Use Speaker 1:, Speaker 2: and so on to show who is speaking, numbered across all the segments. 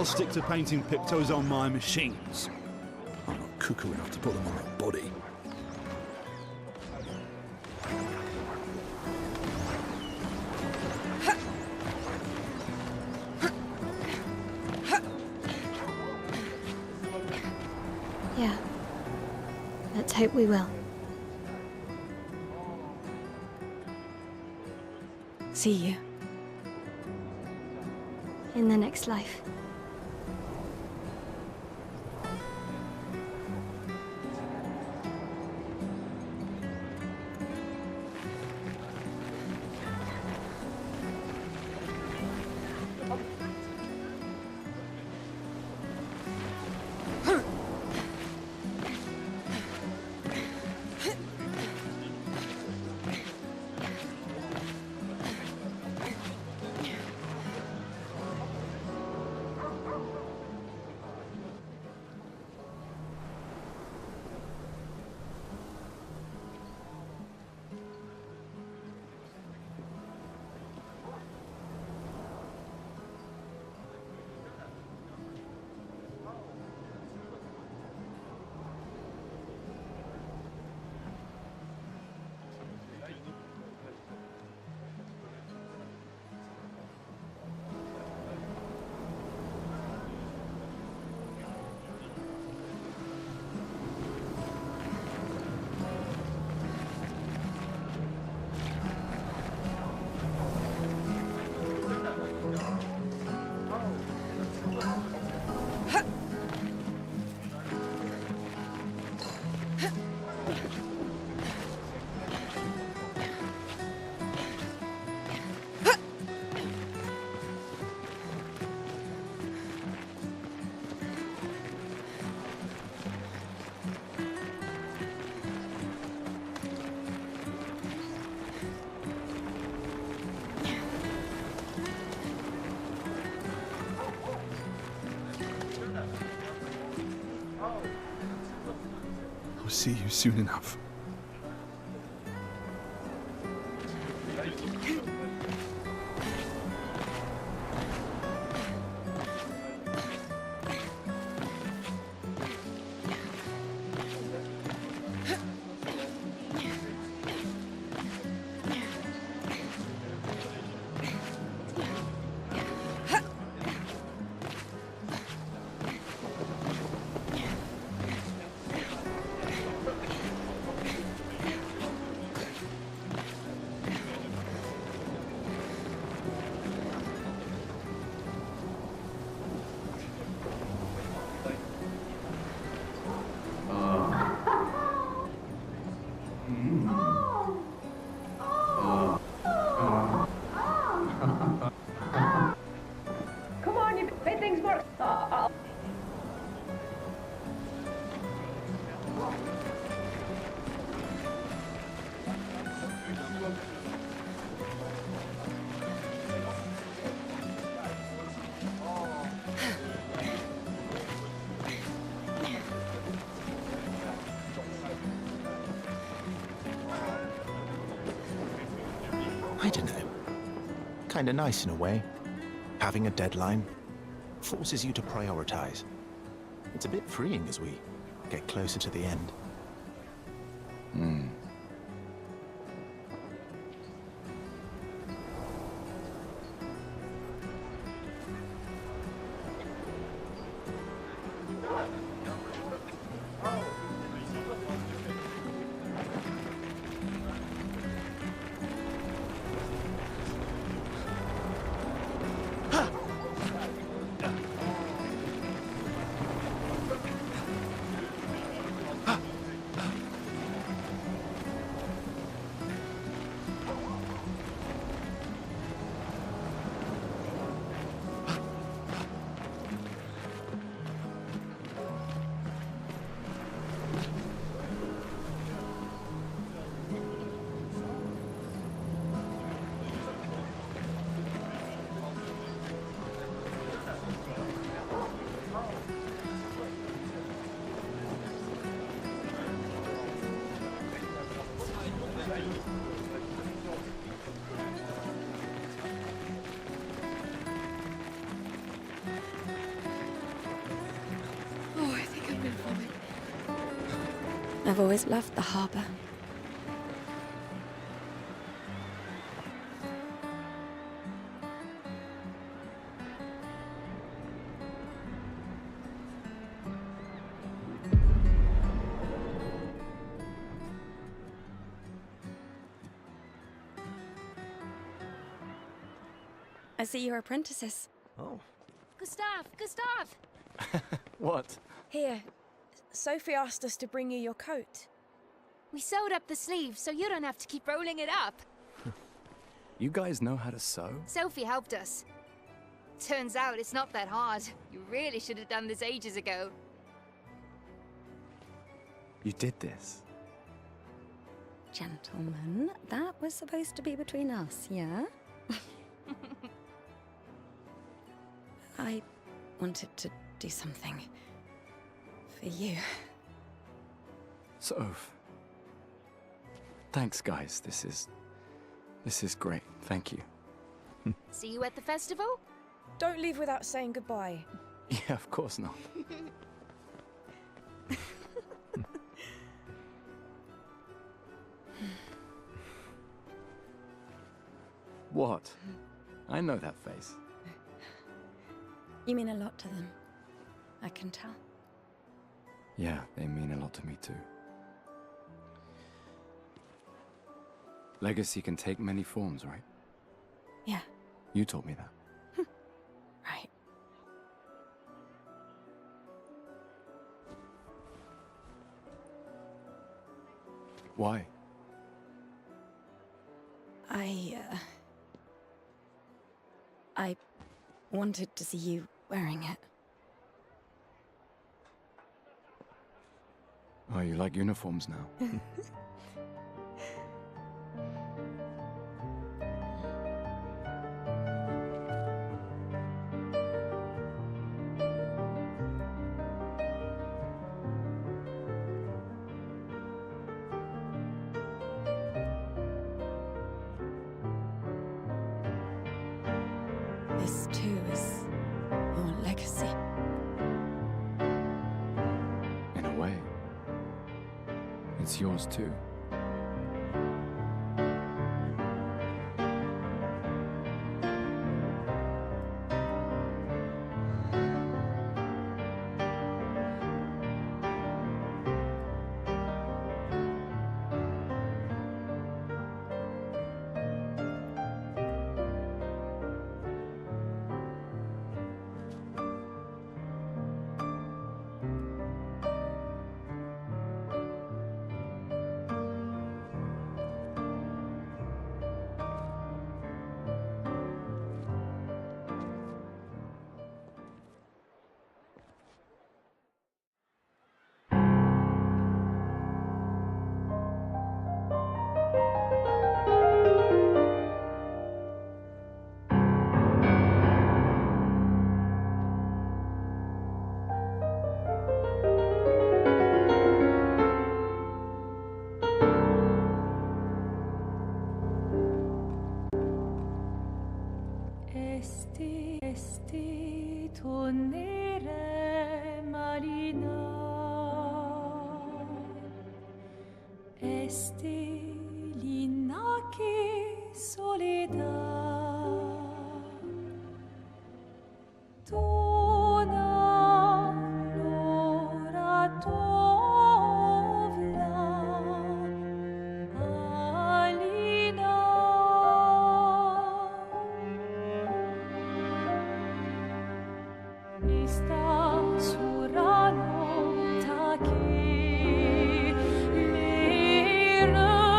Speaker 1: I'll stick to painting pictos on my machines. I'm not cuckoo enough to put them on my body.
Speaker 2: Yeah. Let's hope we will. See you. In the next life.
Speaker 1: I'll see you soon enough.
Speaker 3: Come on, you made things work.
Speaker 4: I don't know. Kinda nice in a way. Having a deadline forces you to prioritize. It's a bit freeing as we get closer to the end.
Speaker 5: I've always loved the harbor. I see you're apprentices.
Speaker 6: Oh.
Speaker 7: Gustav!
Speaker 6: What?
Speaker 5: Here, Sophie asked us to bring you your coat.
Speaker 7: We sewed up the sleeve so you don't have to keep rolling it up.
Speaker 6: You guys know how to sew?
Speaker 7: Sophie helped us. Turns out it's not that hard. You really should have done this ages ago.
Speaker 6: You did this?
Speaker 5: Gentlemen, that was supposed to be between us, yeah? I wanted to do something for you.
Speaker 6: Soph. Thanks, guys. This is great. Thank you.
Speaker 7: See you at the festival?
Speaker 5: Don't leave without saying goodbye.
Speaker 6: Yeah, of course not. What? I know that face.
Speaker 5: You mean a lot to them. I can tell.
Speaker 6: Yeah, they mean a lot to me too. Legacy can take many forms, right?
Speaker 5: Yeah,
Speaker 6: You told me that.
Speaker 5: right.
Speaker 6: Why?
Speaker 5: I wanted to see you wearing it.
Speaker 6: Oh, you like uniforms now?
Speaker 5: This too is your legacy.
Speaker 6: In a way. It's yours too.
Speaker 3: Esti tornere marina. Esti l'inaki soledad. Tona l'ora tovla. Alina. Esta surano taki lera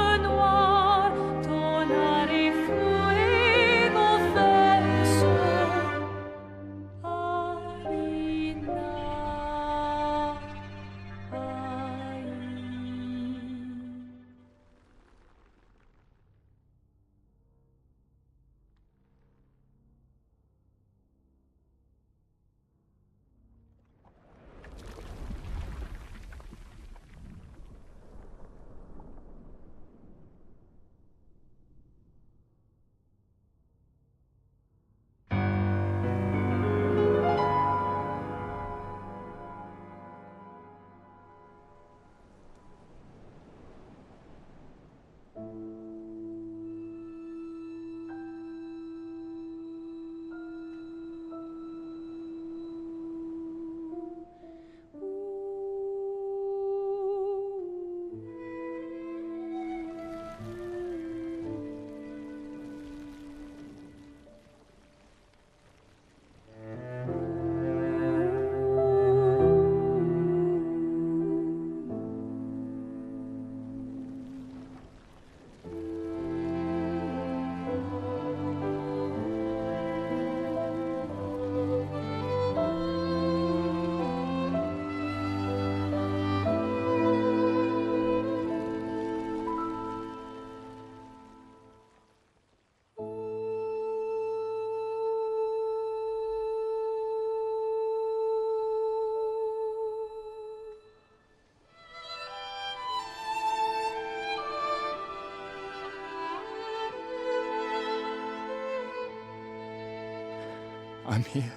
Speaker 6: I'm here.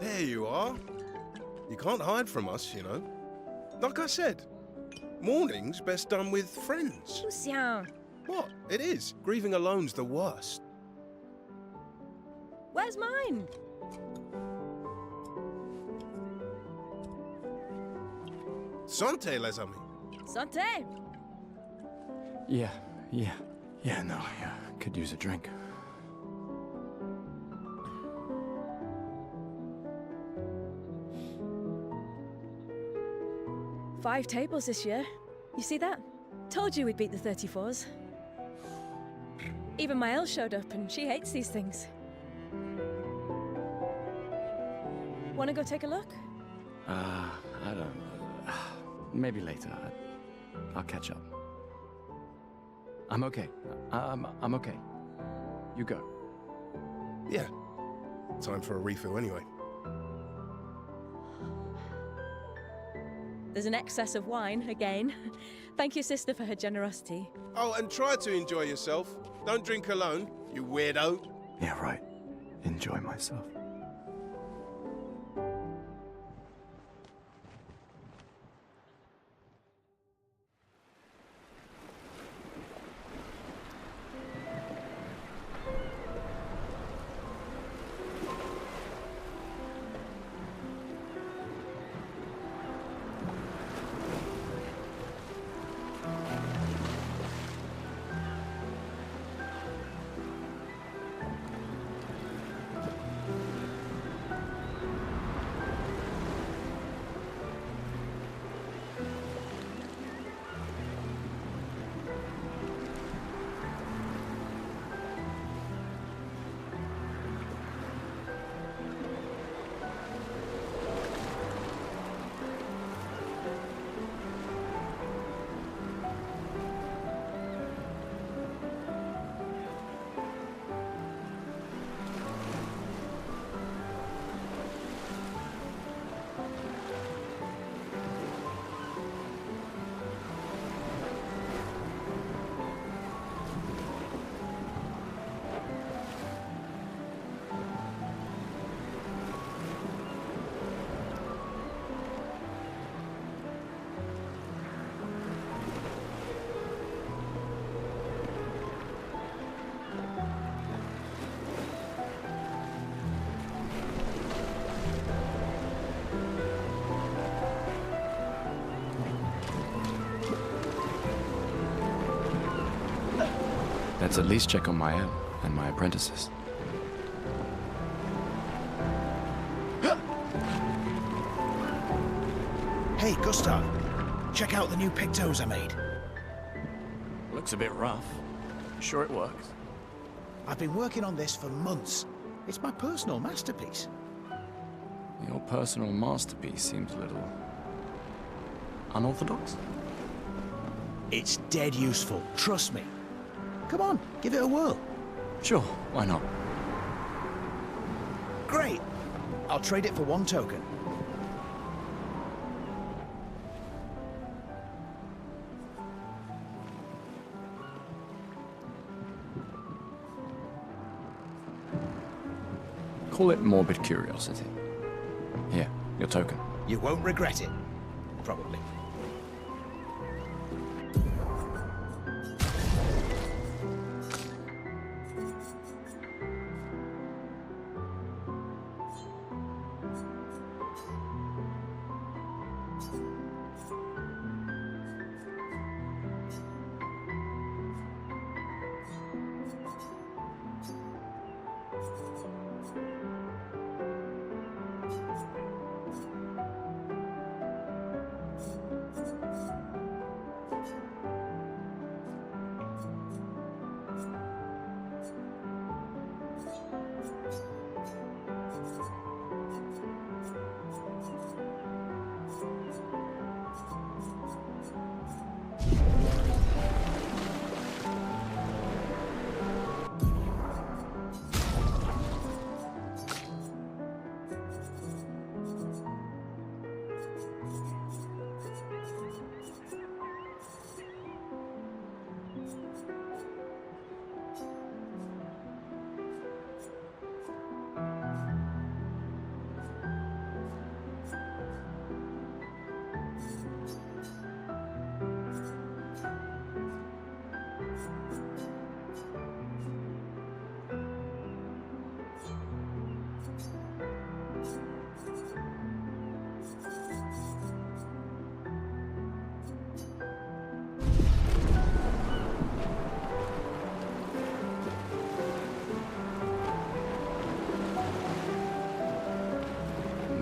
Speaker 8: There you are. You can't hide from us, you know. Like I said, mourning's best done with friends.
Speaker 5: Lucien,
Speaker 8: What? It is. Grieving alone's the worst.
Speaker 5: where's mine?
Speaker 8: Santé, les amis.
Speaker 5: Santé!
Speaker 6: Yeah, no, I could use a drink.
Speaker 5: Five tables this year. You see that? Told you we'd beat the 34s. Even my Elle showed up, and she hates these things. Wanna go take a look?
Speaker 6: I don't know. Maybe later. I'll catch up. I'm okay. I'm okay. You go.
Speaker 8: Yeah. Time for a refill anyway.
Speaker 5: There's an excess of wine, again. Thank you, sister, for her generosity.
Speaker 8: Oh, and try to enjoy yourself. Don't drink alone, you weirdo.
Speaker 6: Yeah, right. Enjoy myself. Let's at least check on Mael and my apprentices.
Speaker 9: Hey, Gustav. Check out the new Pictos I made.
Speaker 10: Looks a bit rough. Sure it works?
Speaker 9: I've been working on this for months. It's my personal masterpiece.
Speaker 6: Your personal masterpiece seems a little unorthodox.
Speaker 9: It's dead useful, trust me. Come on, give it a whirl.
Speaker 6: Sure, why not?
Speaker 9: Great. I'll trade it for one token.
Speaker 6: Call it morbid curiosity. Here, your token.
Speaker 9: You won't regret it. Probably.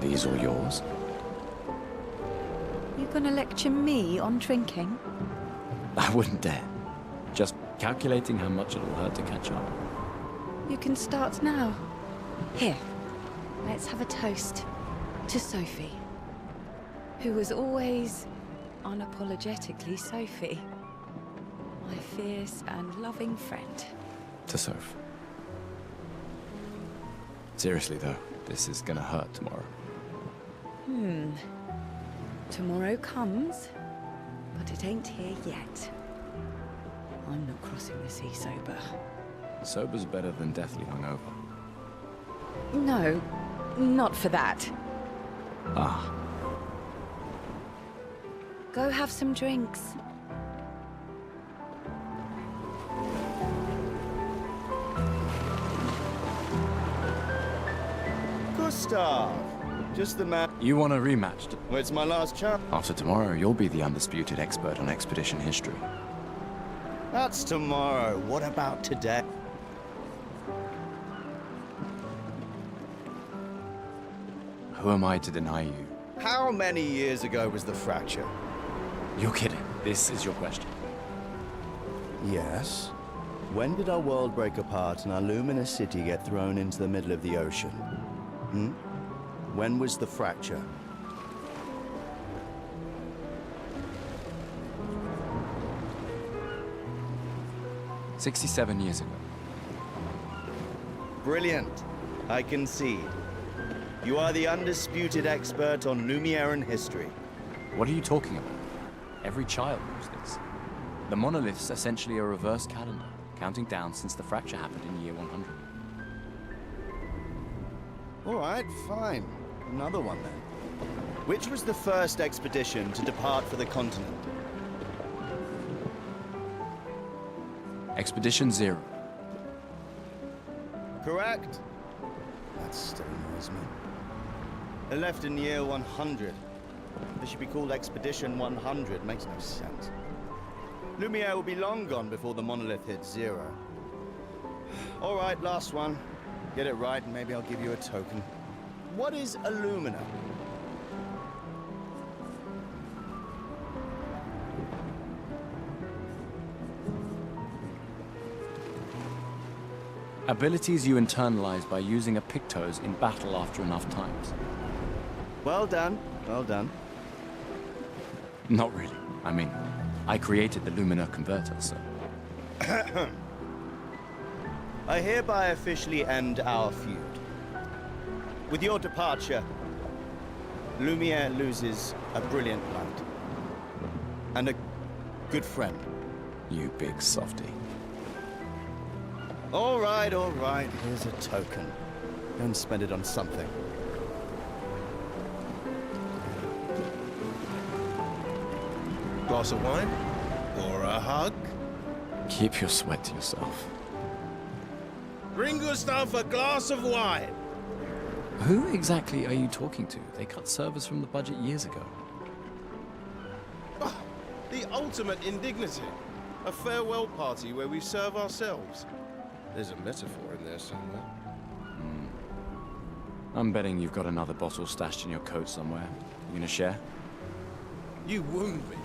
Speaker 6: These all yours?
Speaker 5: You gonna lecture me on drinking?
Speaker 6: I wouldn't dare. Just calculating how much it'll hurt to catch up.
Speaker 5: You can start now. Here, let's have a toast to Sophie, who was always unapologetically Sophie, my fierce and loving friend.
Speaker 6: To Soph. Seriously though, this is gonna hurt tomorrow.
Speaker 5: Tomorrow comes, but it ain't here yet. I'm not crossing the sea sober.
Speaker 6: Sober's better than deathly hungover.
Speaker 5: No, not for that.
Speaker 6: Ah,
Speaker 5: Go have some drinks.
Speaker 11: Gustav! Just the man.
Speaker 6: you want a rematch?
Speaker 11: Well, it's my last chance.
Speaker 6: After tomorrow, you'll be the undisputed expert on expedition history.
Speaker 11: That's tomorrow. What about today?
Speaker 6: Who am I to deny you?
Speaker 11: How many years ago was the fracture?
Speaker 6: You're kidding. This is your question.
Speaker 11: Yes. When did our world break apart and our luminous city get thrown into the middle of the ocean? When was the fracture?
Speaker 6: "67 years ago.
Speaker 11: Brilliant. I concede. You are the undisputed expert on Lumieran history.
Speaker 6: What are you talking about? Every child knows this. The monolith's essentially a reverse calendar, counting down since the fracture happened in year 100.
Speaker 11: All right, fine. Another one then. Which was the first expedition to depart for the continent?
Speaker 6: Expedition Zero.
Speaker 11: Correct. That still annoys me. They left in year 100. They should be called Expedition 100. Makes no sense. Lumiere will be long gone before the monolith hits zero. All right, last one. Get it right and maybe I'll give you a token. What is Illumina?
Speaker 6: Abilities you internalize by using a Pictos in battle after enough times.
Speaker 11: Well done, well done.
Speaker 6: Not really. I mean, I created the Lumina converter, so...
Speaker 11: I hereby officially end our feud. With your departure, Lumiere loses a brilliant light. And a good friend.
Speaker 6: You big softy.
Speaker 11: All right, here's a token. Go and spend it on something.
Speaker 8: Glass of wine? Or a hug?
Speaker 6: Keep your sweat to yourself.
Speaker 8: Bring Gustav a glass of wine!
Speaker 6: Who exactly are you talking to? They cut servers from the budget years ago.
Speaker 8: Ah, the ultimate indignity. A farewell party where we serve ourselves. There's a metaphor in there somewhere.
Speaker 6: I'm betting you've got another bottle stashed in your coat somewhere. You gonna share?
Speaker 8: You wound me.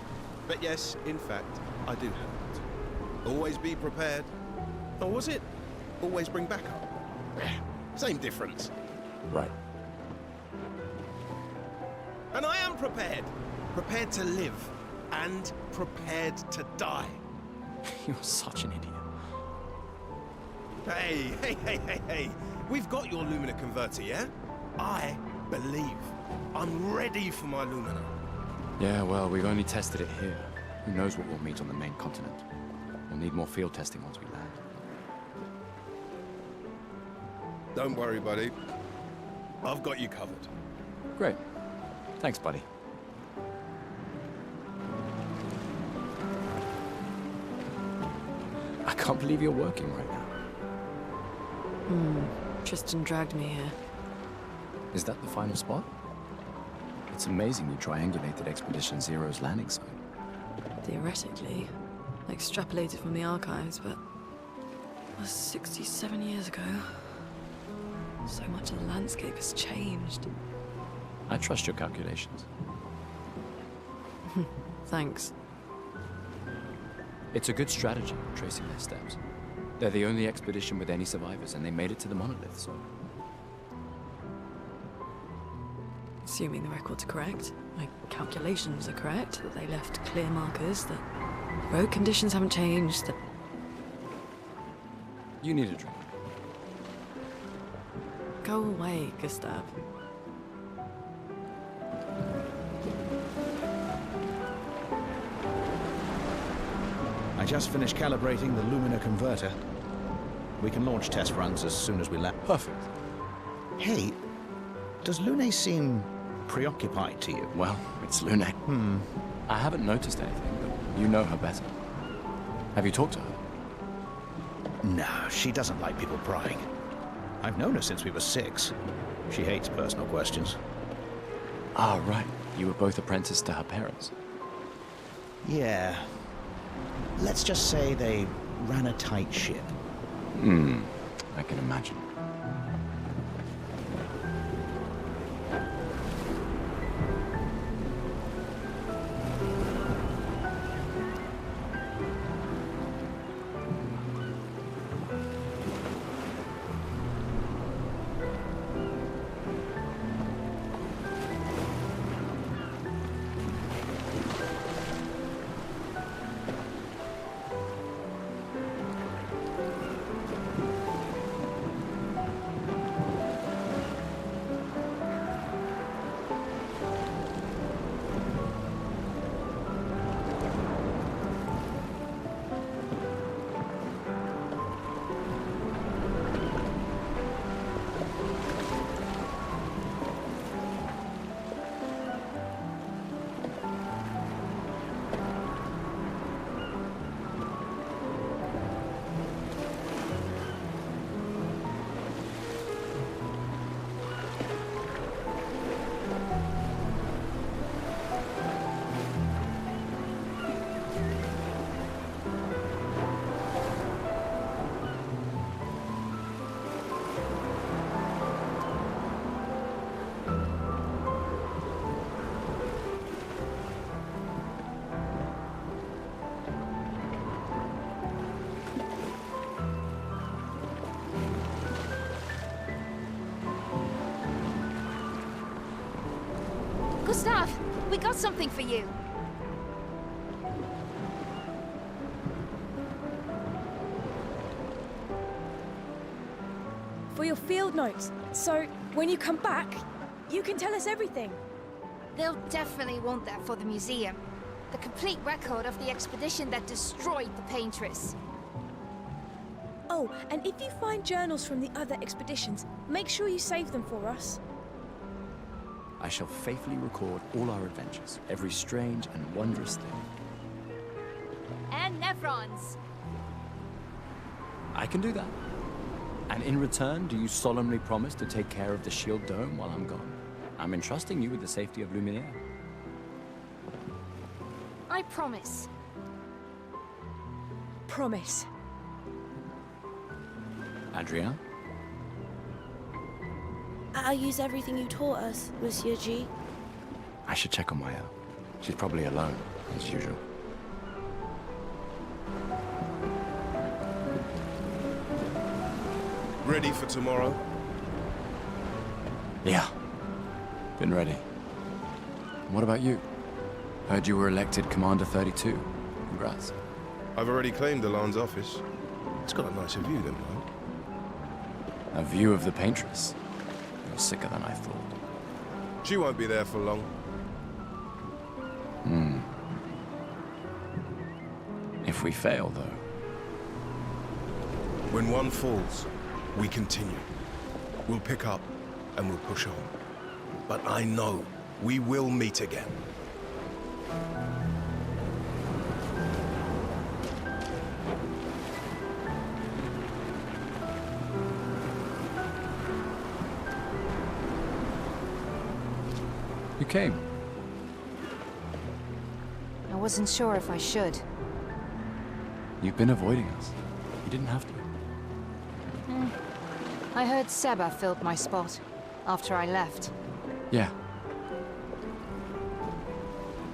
Speaker 8: But yes, in fact, I do have it. Always be prepared. Or was it? Always bring backup. Same difference.
Speaker 6: Right.
Speaker 8: And I am prepared. Prepared to live. And prepared to die.
Speaker 6: You're such an idiot.
Speaker 8: Hey. We've got your Lumina converter, yeah? I believe. I'm ready for my Lumina.
Speaker 6: Yeah, well, we've only tested it here. Who knows what we'll meet on the main continent? We'll need more field testing once we land.
Speaker 8: Don't worry, buddy. I've got you covered.
Speaker 6: Great. Thanks, buddy. I can't believe you're working right now.
Speaker 5: Tristan dragged me here.
Speaker 6: Is that the final spot? It's amazing you triangulated Expedition Zero's landing site.
Speaker 5: Theoretically. Extrapolated from the archives, but... It was 67 years ago. So much of the landscape has changed.
Speaker 6: I trust your calculations.
Speaker 5: Thanks.
Speaker 6: It's a good strategy, tracing their steps. They're the only expedition with any survivors, and they made it to the monolith, so...
Speaker 5: Assuming the records are correct, my calculations are correct, that they left clear markers, that road conditions haven't changed, that...
Speaker 6: You need a drink.
Speaker 5: Go away, Gustav.
Speaker 9: I just finished calibrating the Lumina converter. We can launch test runs as soon as we land.
Speaker 6: Perfect.
Speaker 9: Hey, does Lune seem preoccupied to you?
Speaker 6: Well, it's Lune. I haven't noticed anything, but you know her better. Have you talked to her?
Speaker 9: No, she doesn't like people prying. I've known her since we were 6. She hates personal questions.
Speaker 6: Ah, right. You were both apprenticed to her parents.
Speaker 9: Yeah. Let's just say they ran a tight ship.
Speaker 6: I can imagine.
Speaker 7: Gustav, we got something for you.
Speaker 12: For your field notes. So, when you come back, you can tell us everything.
Speaker 7: They'll definitely want that for the museum. The complete record of the expedition that destroyed the Paintress.
Speaker 12: Oh, and if you find journals from the other expeditions, make sure you save them for us.
Speaker 6: I shall faithfully record all our adventures, every strange and wondrous thing.
Speaker 7: And Nevrons.
Speaker 6: I can do that. And in return, do you solemnly promise to take care of the Shield Dome while I'm gone? I'm entrusting you with the safety of Luminaire.
Speaker 7: I promise.
Speaker 12: Promise.
Speaker 6: Adrien?
Speaker 13: I'll use everything you taught us, Monsieur G.
Speaker 6: I should check on Maya. She's probably alone, as usual.
Speaker 8: Ready for tomorrow?
Speaker 6: Yeah. Been ready. What about you? Heard you were elected Commander 32. Congrats.
Speaker 8: I've already claimed Alon's office. It's got a nicer view than mine.
Speaker 6: A view of the Paintress. You're sicker than I thought.
Speaker 8: She won't be there for long.
Speaker 6: If we fail, though.
Speaker 8: When one falls, we continue. We'll pick up and we'll push on. But I know we will meet again.
Speaker 6: You came.
Speaker 7: I wasn't sure if I should.
Speaker 6: You've been avoiding us. You didn't have to.
Speaker 7: I heard Seba filled my spot after I left.
Speaker 6: Yeah.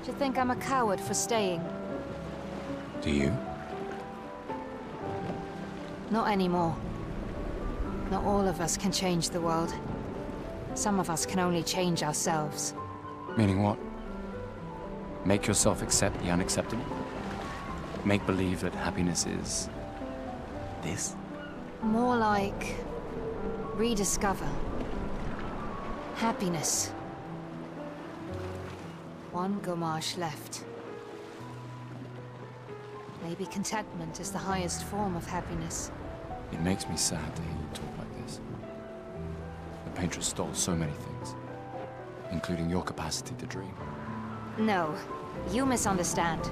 Speaker 7: Do you think I'm a coward for staying?
Speaker 6: Do you?
Speaker 7: Not anymore. Not all of us can change the world. Some of us can only change ourselves.
Speaker 6: Meaning what? Make yourself accept the unacceptable? Make believe that happiness is... this?
Speaker 7: More like... rediscover. Happiness. One Gamache left. Maybe contentment is the highest form of happiness.
Speaker 6: It makes me sad to hear you talk like this. The Paintress stole so many things, including your capacity to dream.
Speaker 7: No, you misunderstand.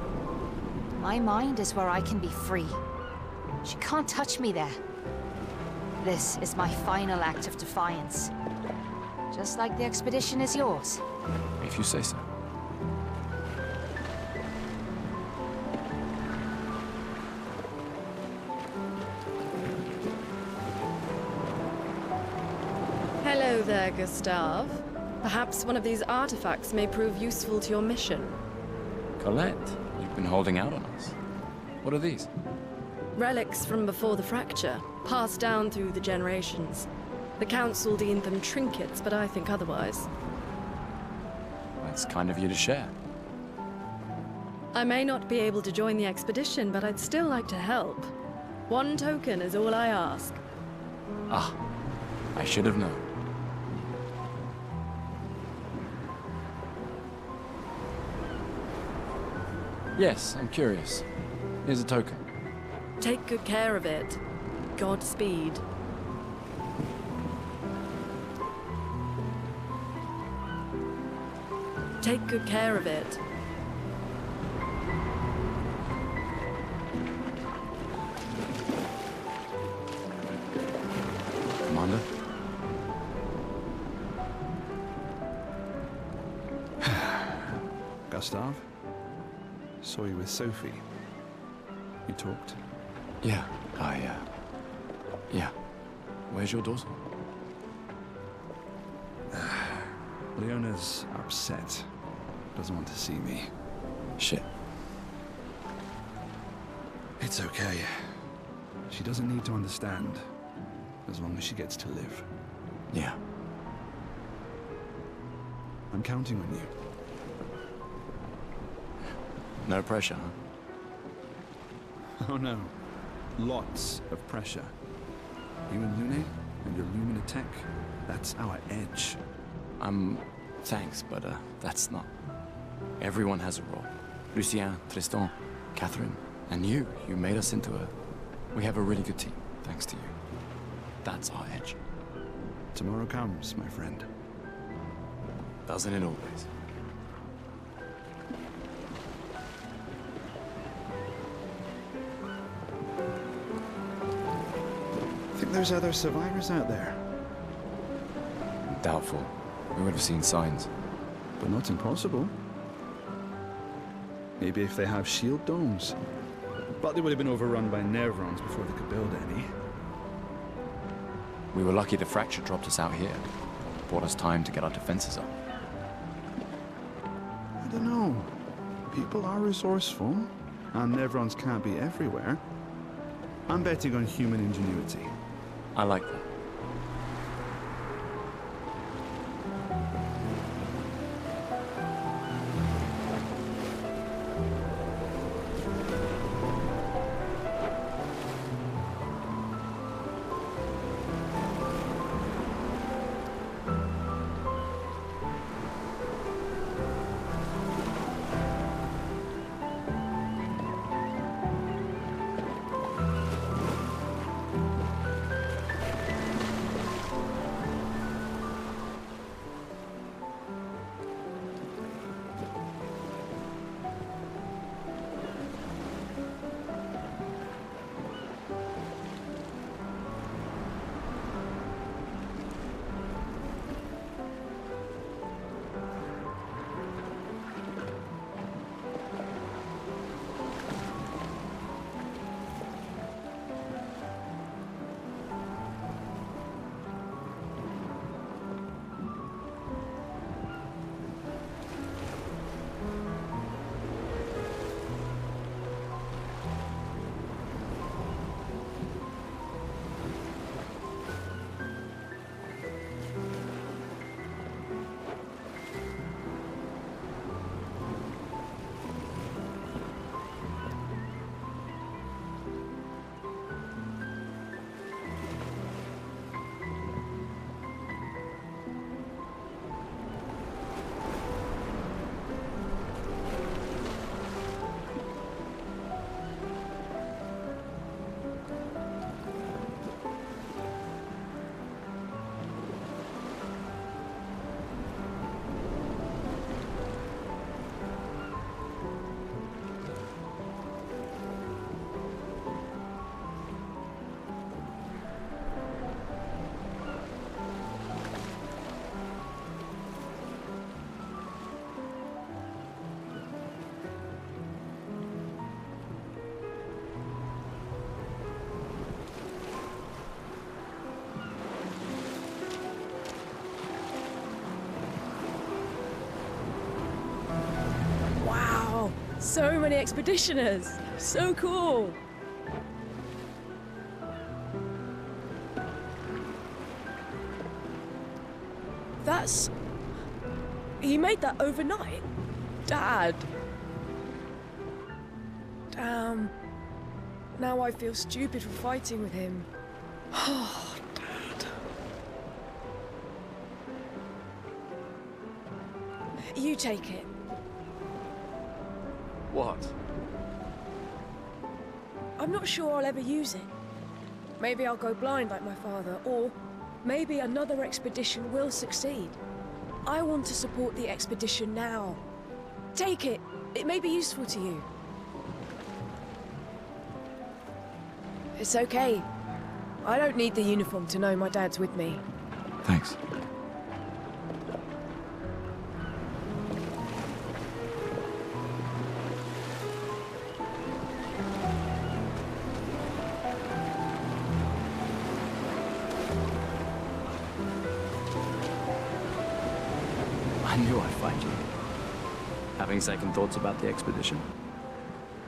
Speaker 7: My mind is where I can be free. She can't touch me there. This is my final act of defiance. Just like the expedition is yours.
Speaker 6: If you say so.
Speaker 5: Hello there, Gustav. Perhaps one of these artifacts may prove useful to your mission.
Speaker 6: Colette, you've been holding out on us. What are these?
Speaker 5: Relics from before the fracture, passed down through the generations. The Council deemed them trinkets, but I think otherwise.
Speaker 6: That's kind of you to share.
Speaker 5: I may not be able to join the expedition, but I'd still like to help. One token is all I ask.
Speaker 6: Ah, I should have known. Yes, I'm curious. Here's a token.
Speaker 5: Take good care of it. Godspeed. Take good care of it.
Speaker 6: Commander?
Speaker 1: Gustav? Saw you with Sophie. You talked?
Speaker 6: Yeah, yeah. Where's your daughter?
Speaker 1: Leona's upset. Doesn't want to see me.
Speaker 6: Shit.
Speaker 1: It's okay. She doesn't need to understand, as long as she gets to live.
Speaker 6: Yeah.
Speaker 1: I'm counting on you.
Speaker 6: No pressure, huh?
Speaker 1: Oh no. Lots of pressure. You and Lune, and your Lumina tech, that's our edge.
Speaker 6: Thanks, but that's not... Everyone has a role. Lucien, Tristan, Catherine, and you made us into a... We have a really good team, thanks to you. That's our edge.
Speaker 1: Tomorrow comes, my friend.
Speaker 6: Doesn't it always?
Speaker 1: Think there's other survivors out there?
Speaker 6: Doubtful. We would have seen signs.
Speaker 1: But not impossible. Maybe if they have shield domes. But they would have been overrun by Nevrons before they could build any.
Speaker 6: We were lucky the fracture dropped us out here. Bought us time to get our defenses up.
Speaker 1: I don't know. People are resourceful, and Nevrons can't be everywhere. I'm betting on human ingenuity.
Speaker 6: I like that.
Speaker 12: So many expeditioners! So cool! That's... You made that overnight? Dad! Damn. Now I feel stupid for fighting with him. Oh, Dad. You take it.
Speaker 6: What?
Speaker 12: I'm not sure I'll ever use it. Maybe I'll go blind like my father, or maybe another expedition will succeed. I want to support the expedition now. Take it. It may be useful to you. It's okay. I don't need the uniform to know my dad's with me.
Speaker 6: Thanks. I knew I'd find you. Having second thoughts about the expedition?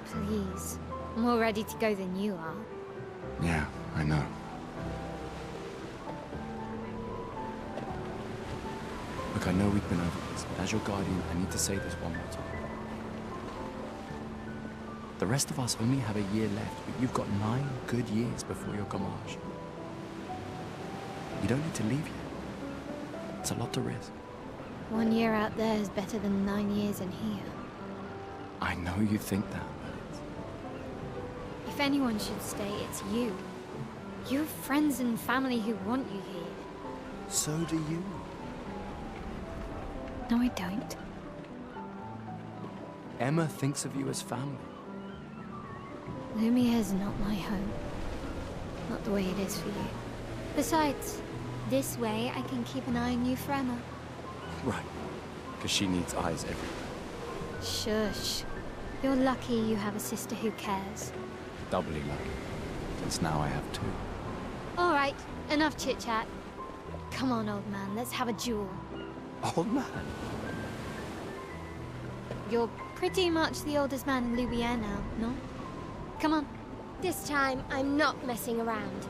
Speaker 2: Please. More ready to go than you are.
Speaker 6: Yeah, I know. Look, I know we've been over this, but as your guardian, I need to say this one more time. The rest of us only have a year left, but you've got 9 good years before your Gamage. You don't need to leave yet. It's a lot to risk.
Speaker 2: 1 year out there is better than 9 years in here.
Speaker 6: I know you think that, but
Speaker 2: If anyone should stay, it's you. You have friends and family who want you here.
Speaker 6: so do you.
Speaker 2: No, I don't.
Speaker 6: Emma thinks of you as family.
Speaker 2: Lumiere's not my home. Not the way it is for you. Besides, this way I can keep an eye on you for Emma.
Speaker 6: Right. Because she needs eyes everywhere.
Speaker 2: Shush. You're lucky you have a sister who cares.
Speaker 6: Doubly lucky. Since now I have 2.
Speaker 2: All right, enough chit-chat. Come on, old man, let's have a duel.
Speaker 6: Old man?
Speaker 2: You're pretty much the oldest man in Lumiere now, no? Come on.
Speaker 14: This time, I'm not messing around.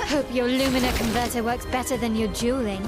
Speaker 2: Hope your Lumina converter works better than your dueling.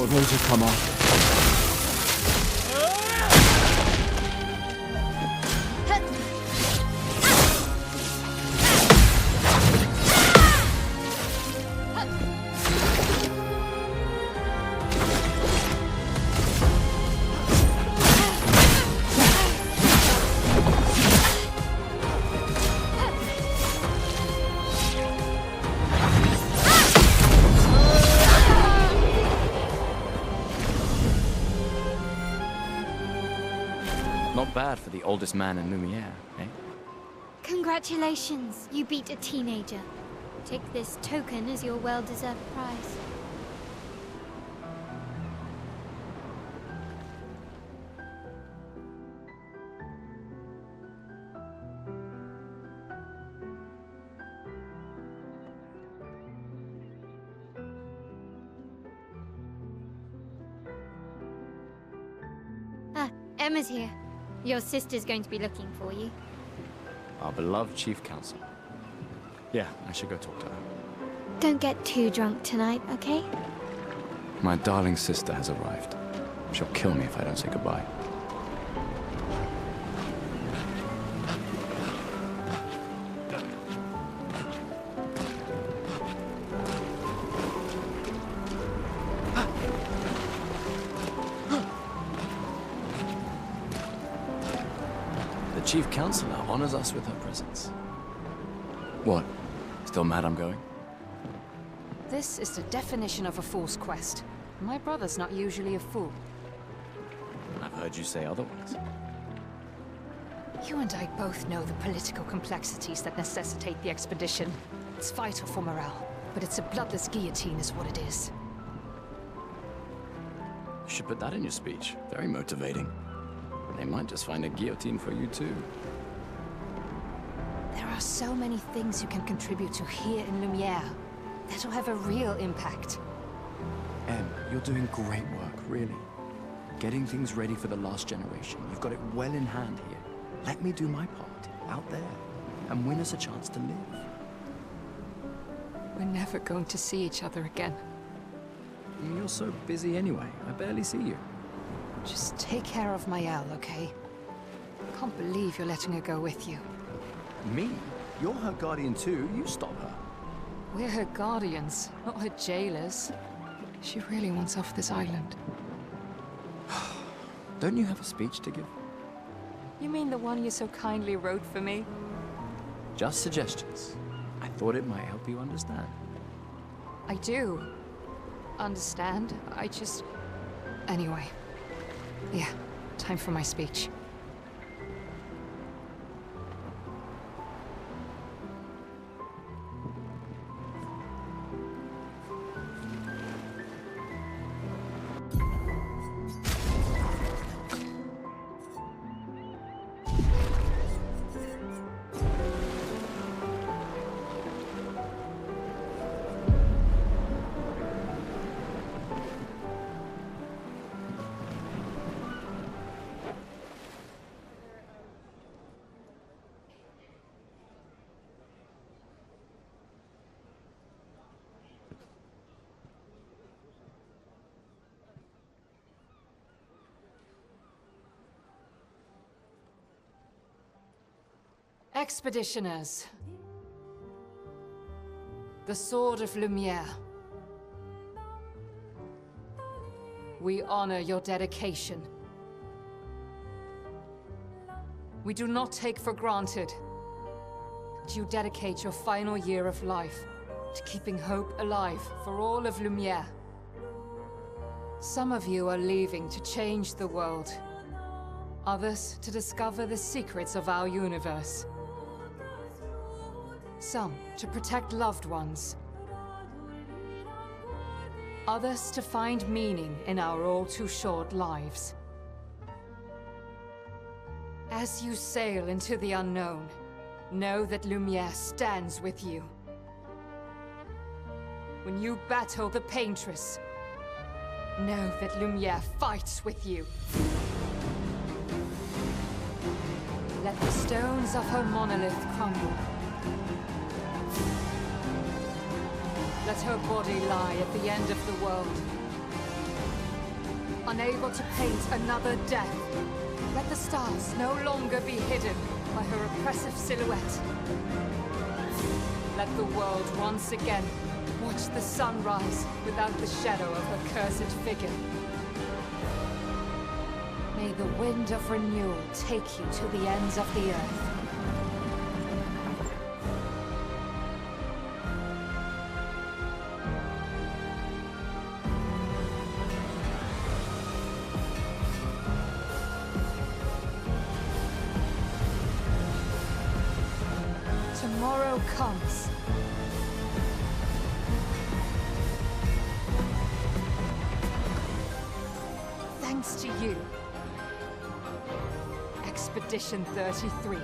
Speaker 6: For those who come after. Not bad for the oldest man in Lumiere, eh?
Speaker 2: Congratulations, you beat a teenager. Take this token as your well-deserved prize. Ah, Emma's here. Your sister's going to be looking for you.
Speaker 6: Our beloved chief counselor. Yeah, I should go talk to her.
Speaker 2: Don't get too drunk tonight, okay?
Speaker 6: My darling sister has arrived. She'll kill me if I don't say goodbye. The chief counselor honors us with her presence. What? Still mad I'm going?
Speaker 7: This is the definition of a fool's quest. My brother's not usually a fool.
Speaker 6: I I've heard you say otherwise.
Speaker 7: You and I both know the political complexities that necessitate the expedition. It's vital for morale, but it's a bloodless guillotine is what it is.
Speaker 6: You should put that in your speech. Very motivating. They might just find a guillotine for you too.
Speaker 7: There are so many things you can contribute to here in Lumiere. That'll have a real impact.
Speaker 6: Em, you're doing great work, really. Getting things ready for the last generation. You've got it well in hand here. Let me do my part, out there, and win us a chance to live.
Speaker 7: We're never going to see each other again.
Speaker 6: You're so busy anyway. I barely see you.
Speaker 7: Just take care of Mael, okay? Can't believe you're letting her go with you.
Speaker 6: Me? You're her guardian too. You stop her.
Speaker 7: We're her guardians, not her jailers. She really wants off this island.
Speaker 6: Don't you have a speech to give?
Speaker 7: You mean the one you so kindly wrote for me?
Speaker 6: Just suggestions. I thought it might help you understand.
Speaker 7: I do. Understand? I just... Anyway. Yeah, time for my speech. Expeditioners. The Sword of Lumiere. We honor your dedication. We do not take for granted that you dedicate your final year of life to keeping hope alive for all of Lumiere. Some of you are leaving to change the world. Others to discover the secrets of our universe. Some to protect loved ones. Others to find meaning in our all-too-short lives. As you sail into the unknown, know that Lumiere stands with you. When you battle the Paintress, know that Lumiere fights with you. Let the stones of her monolith crumble. Let her body lie at the end of the world. Unable to paint another death, let the stars no longer be hidden by her oppressive silhouette. Let the world once again watch the sun rise without the shadow of her cursed figure. May the wind of renewal take you to the ends of the earth. Tomorrow comes. Thanks to you. Expedition 33.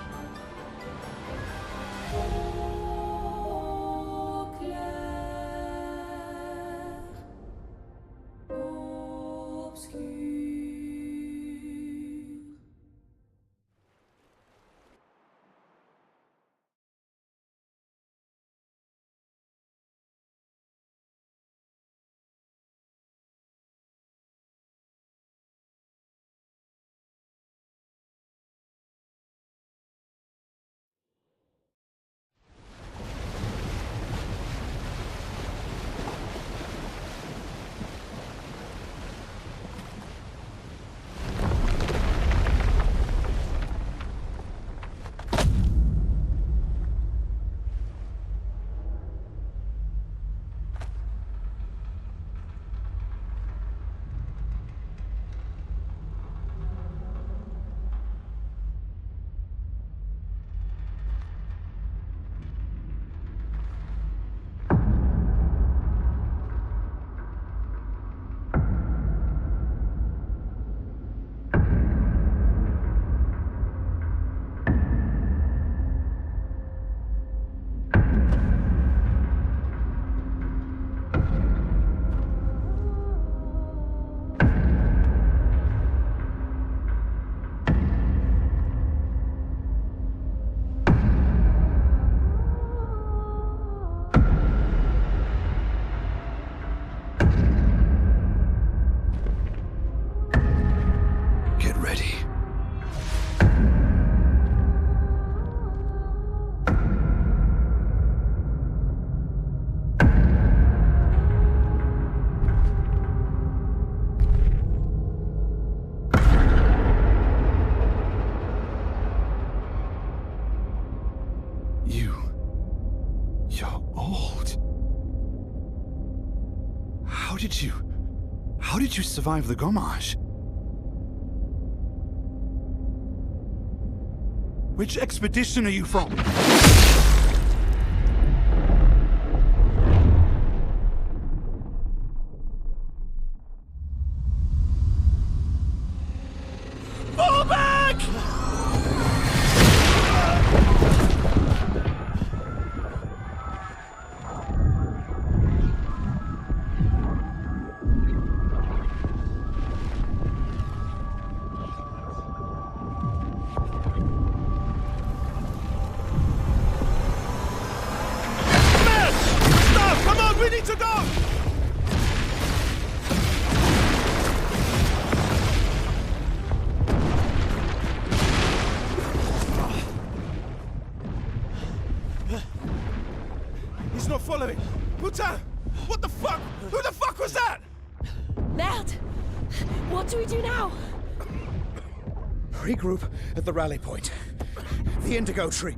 Speaker 1: old. How did you survive the Gommage? Which expedition are you from?
Speaker 10: Fall back!
Speaker 8: Stop! Come on, we need to go! He's not following. Putain! What the fuck? Who the fuck was that?
Speaker 12: Merde! What do we do now?
Speaker 9: Regroup at the rally point. The Indigo Tree.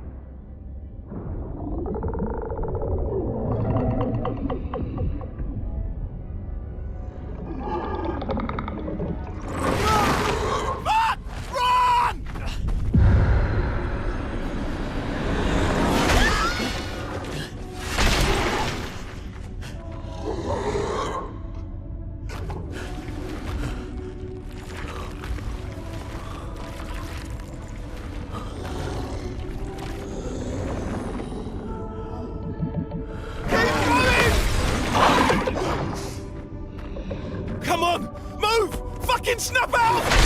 Speaker 8: Come on! Move! Fucking snap out!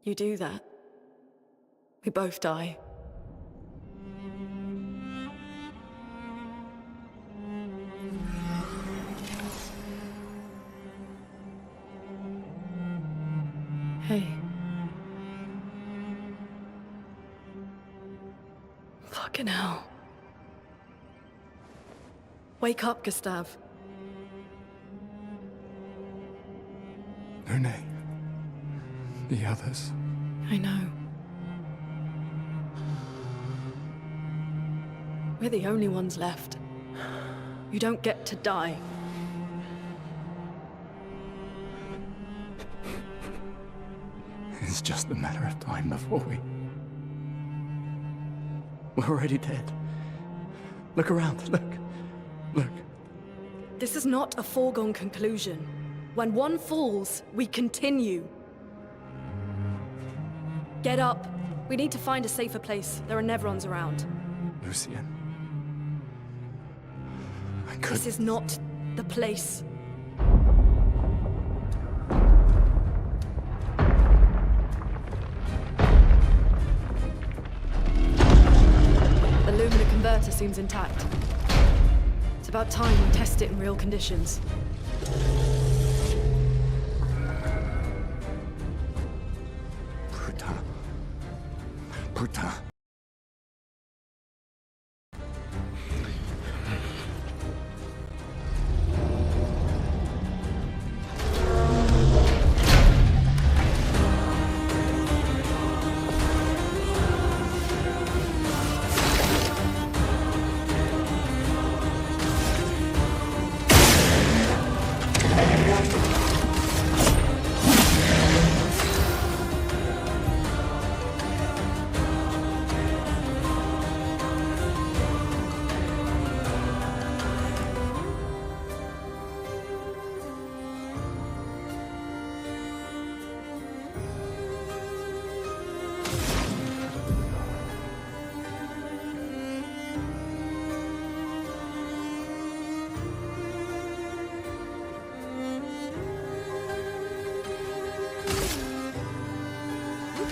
Speaker 5: You do that, we both die. Hey. Fucking hell. Wake up, Gustave.
Speaker 6: Lune. The others.
Speaker 5: I know. We're the only ones left. You don't get to die.
Speaker 6: It's just a matter of time before we're already dead. Look around, look. Look.
Speaker 5: This is not a foregone conclusion. When one falls, we continue. Get up. We need to find a safer place. There are Nevrons around.
Speaker 6: Lucien.
Speaker 5: This is not the place. The Lumina converter seems intact. It's about time we test it in real conditions.
Speaker 6: Putain.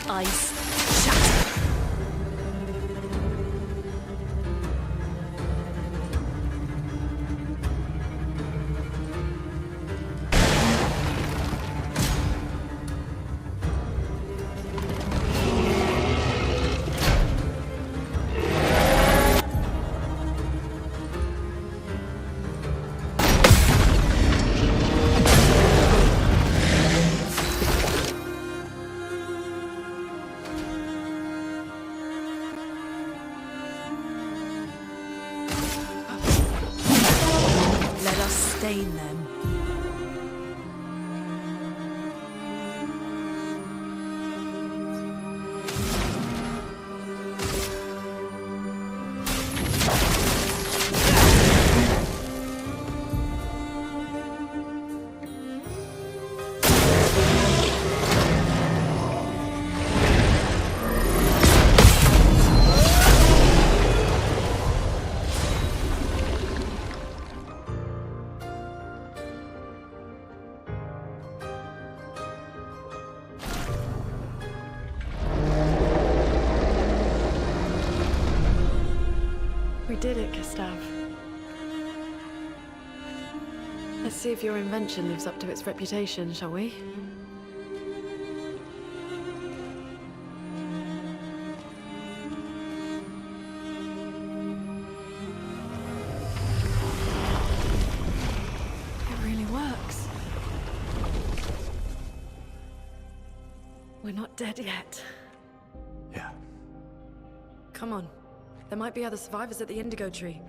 Speaker 5: Ice shatter. Let us stain them. We did it, Gustave. Let's see if your invention lives up to its reputation, shall we? It really works. We're not dead yet.
Speaker 6: Yeah.
Speaker 5: Come on. There might be other survivors at the Indigo Tree.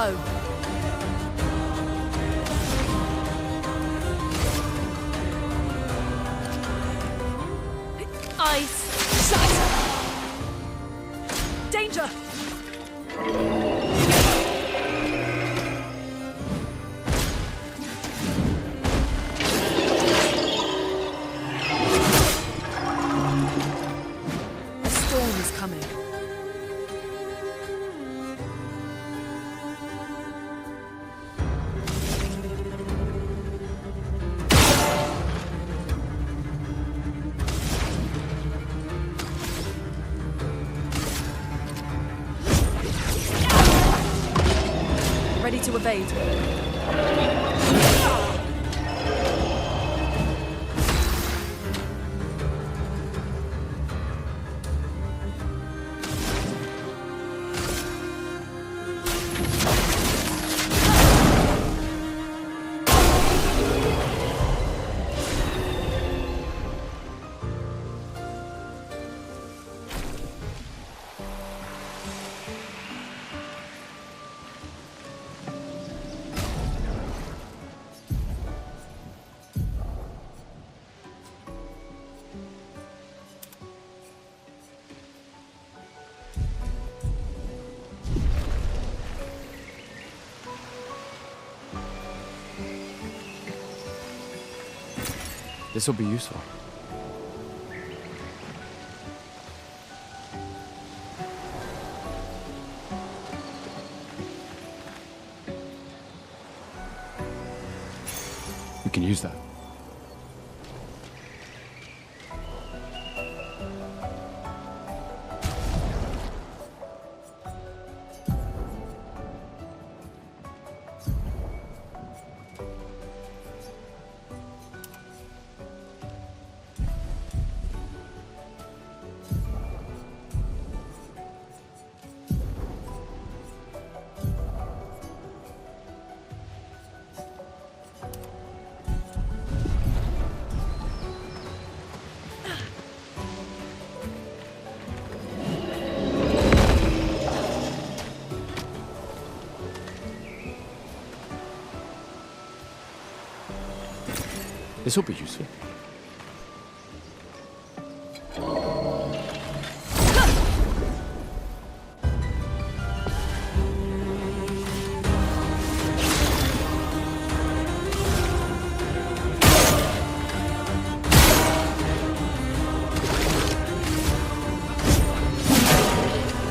Speaker 5: flow. Ice! Shut! Danger! A storm is coming. Ready to evade.
Speaker 6: This will be useful. We can use that. This will be useful.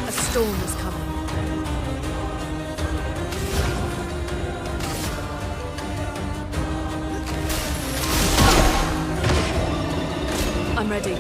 Speaker 5: A storm is coming. I'm ready.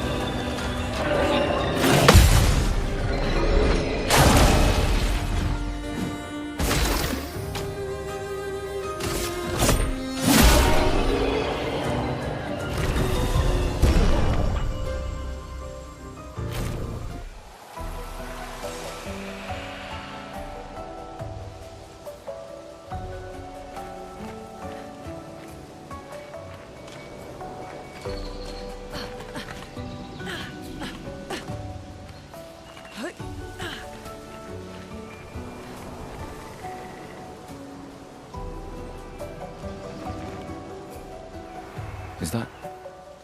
Speaker 6: Is that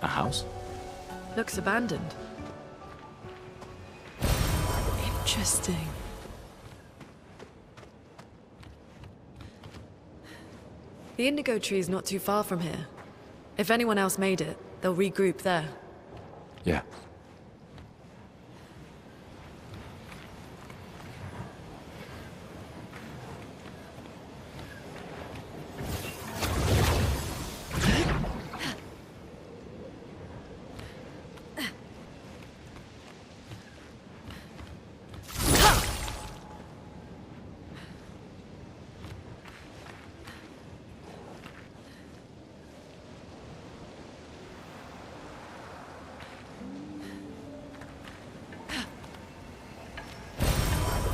Speaker 6: a house?
Speaker 5: Looks abandoned. Interesting. The indigo tree is not too far from here. If anyone else made it, they'll regroup there.
Speaker 6: Yeah.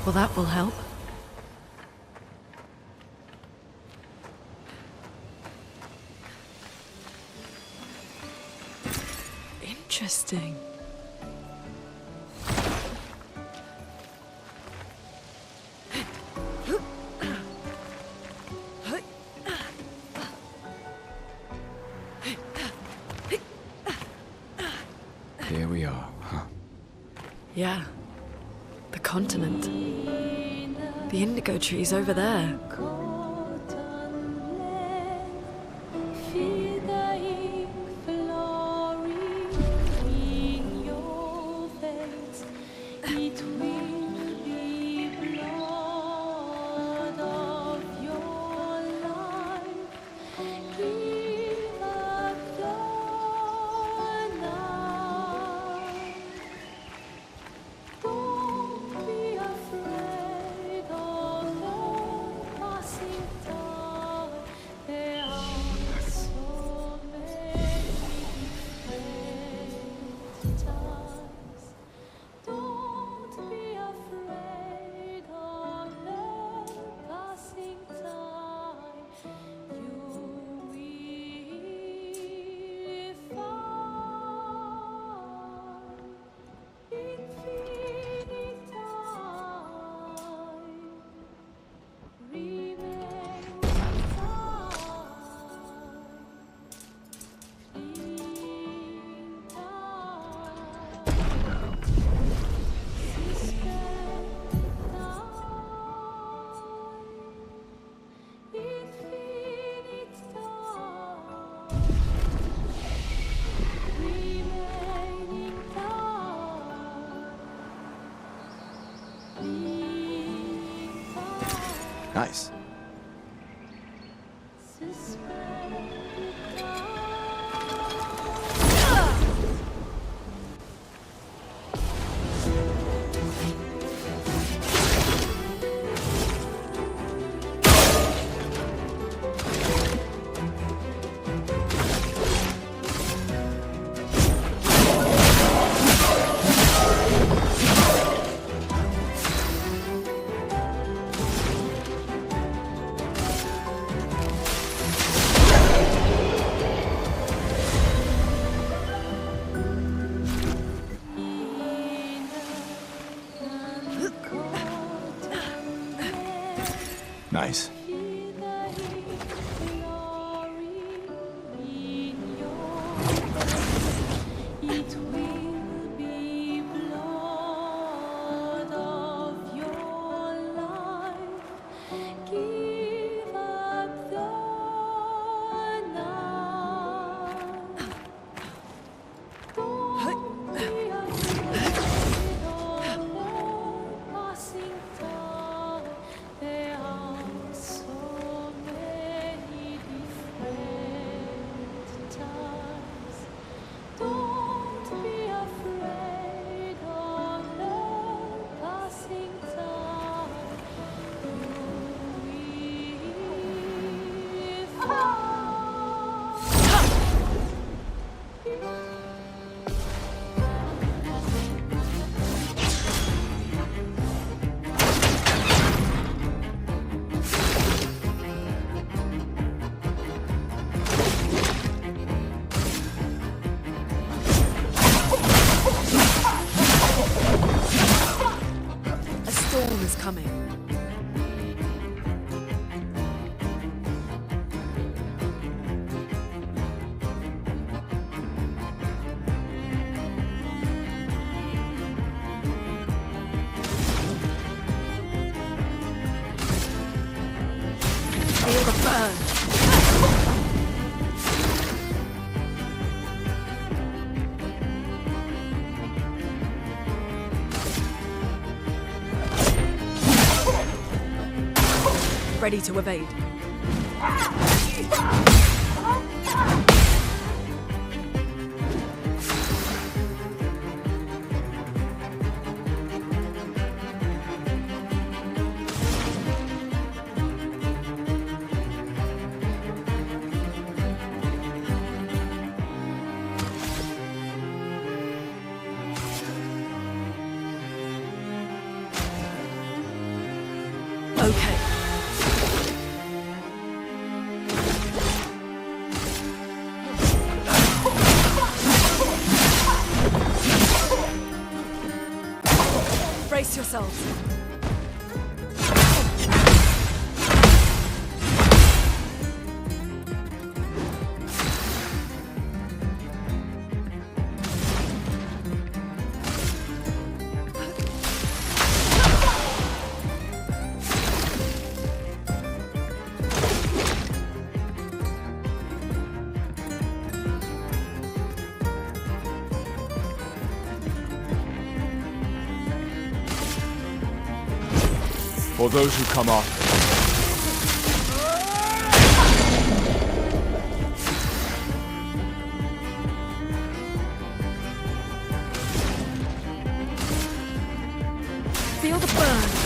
Speaker 5: Well, that will help. Interesting.
Speaker 6: Here we are, huh?
Speaker 5: Yeah. The continent. The indigo trees over there.
Speaker 6: Nice. Nice.
Speaker 5: Feel the burn. Ready to evade. Okay. Brace yourselves.
Speaker 10: for those who come after.
Speaker 5: Feel the burn.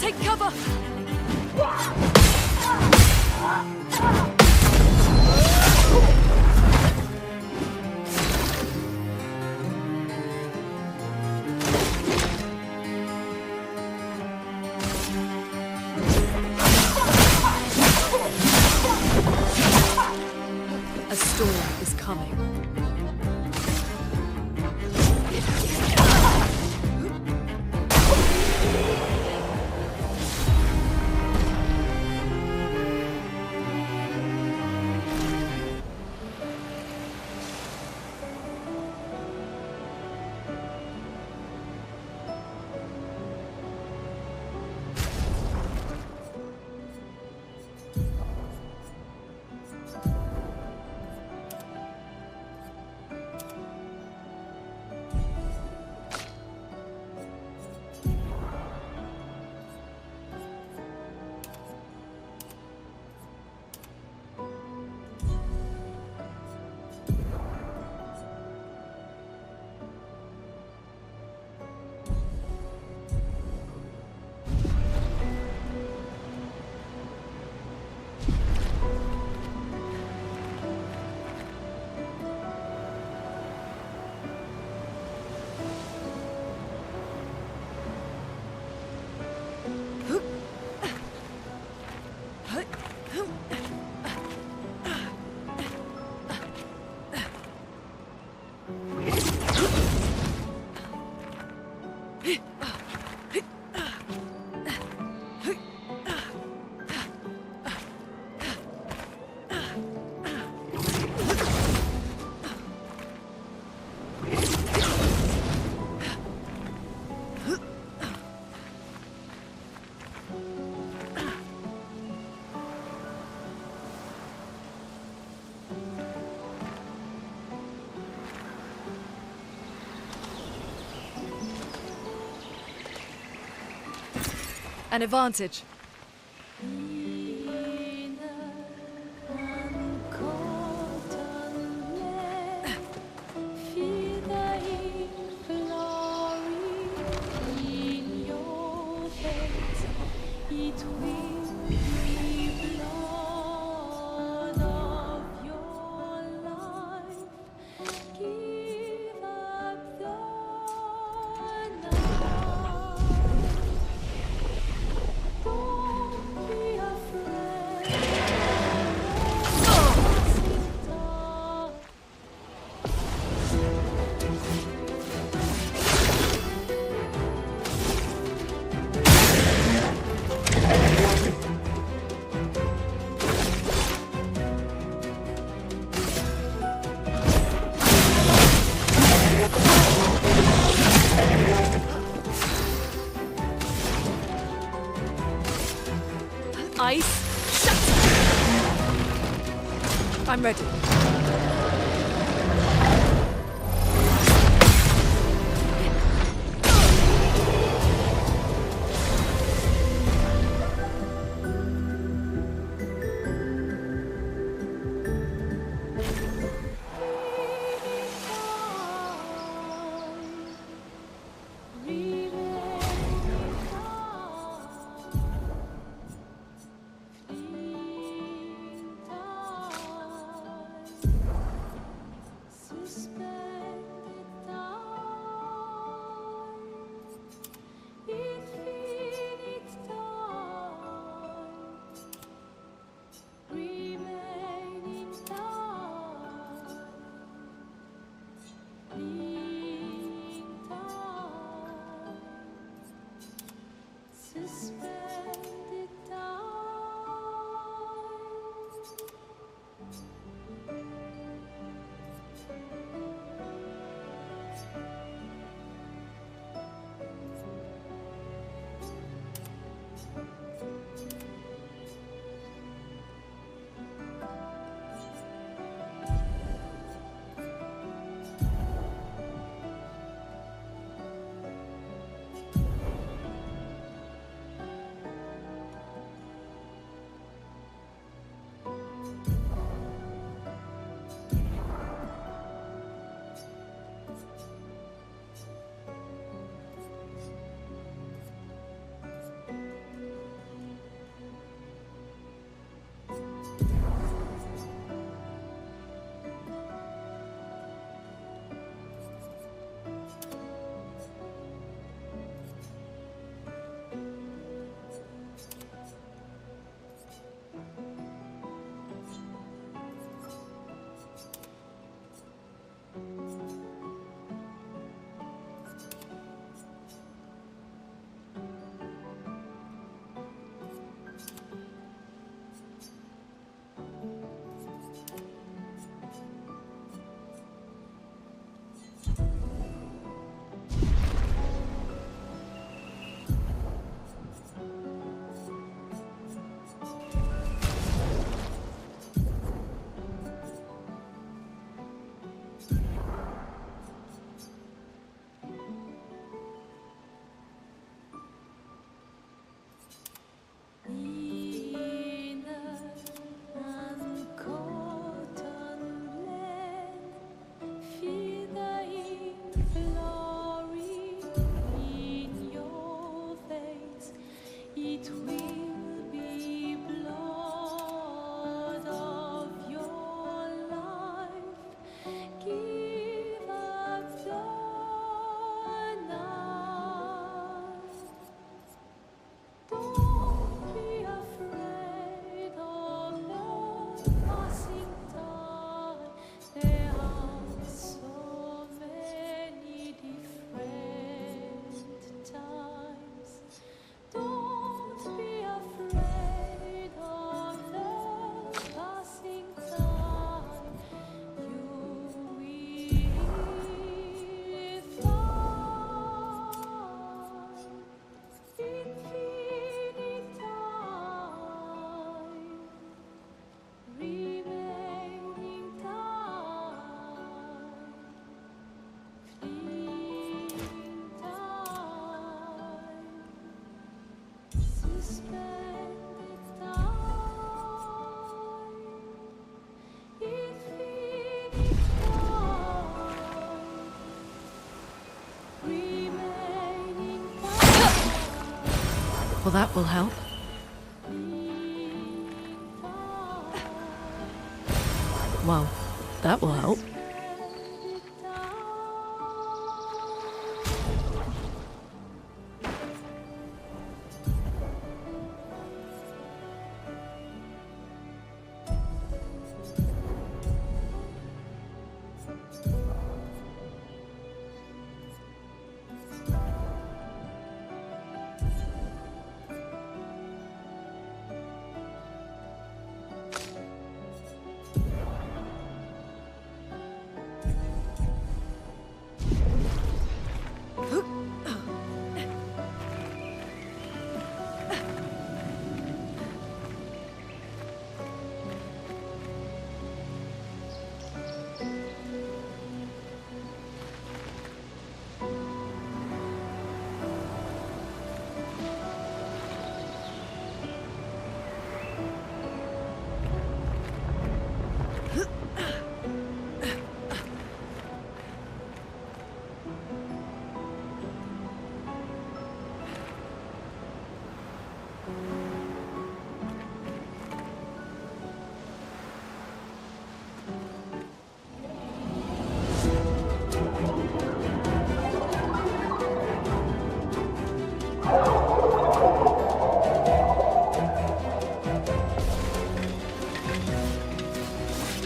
Speaker 5: Take cover! A storm is coming. An advantage. Ice, shut! I'm ready. that will help. Well, that will help.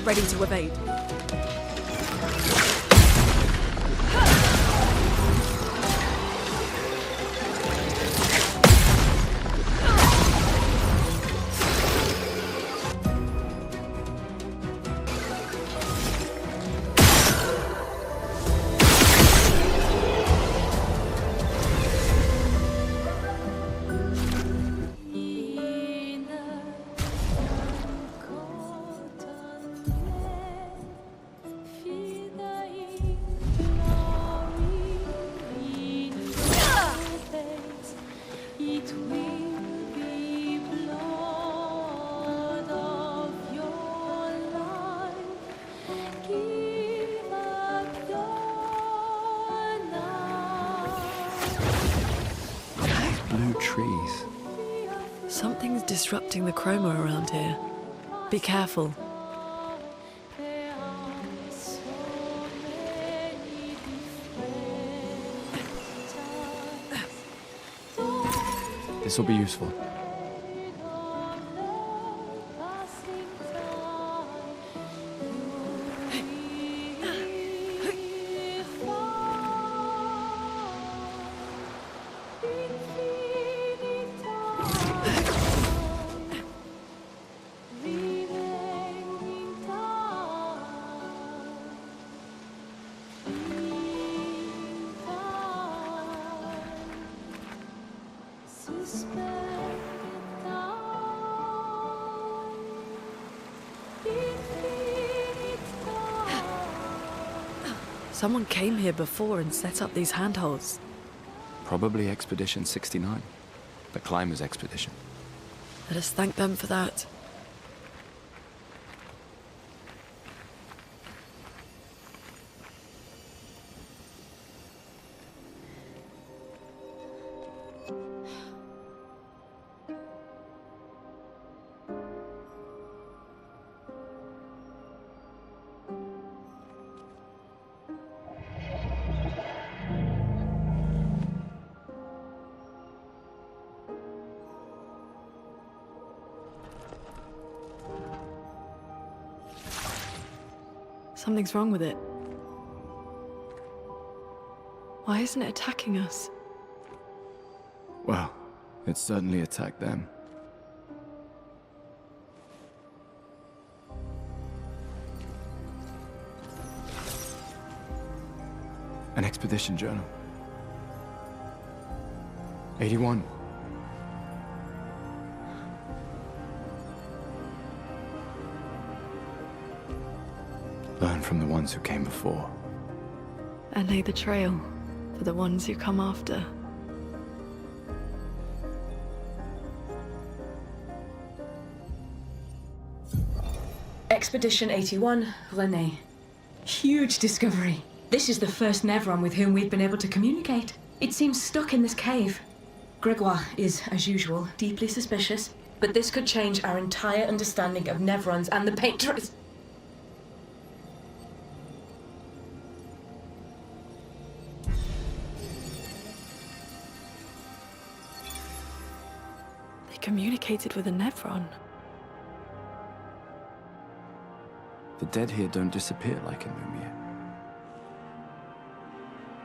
Speaker 5: Ready to evade.
Speaker 6: Blue trees.
Speaker 5: Something's disrupting the chroma around here. Be careful.
Speaker 6: This will be useful.
Speaker 5: Someone came here before and set up these handholds.
Speaker 6: Probably Expedition 69. The Climbers Expedition.
Speaker 5: Let us thank them for that. Something's wrong with it. Why isn't it attacking us?
Speaker 6: Well, it certainly attacked them. An expedition journal. 81. Learn from the ones who came before.
Speaker 5: And lay the trail for the ones who come after.
Speaker 15: Expedition 81, René. Huge discovery. This is the first Nevron with whom we've been able to communicate. It seems stuck in this cave. Gregoire is, as usual, deeply suspicious, but this could change our entire understanding of Nevrons and the Paintress.
Speaker 5: They communicated with a Nevron.
Speaker 6: The dead here don't disappear like in Lumiere.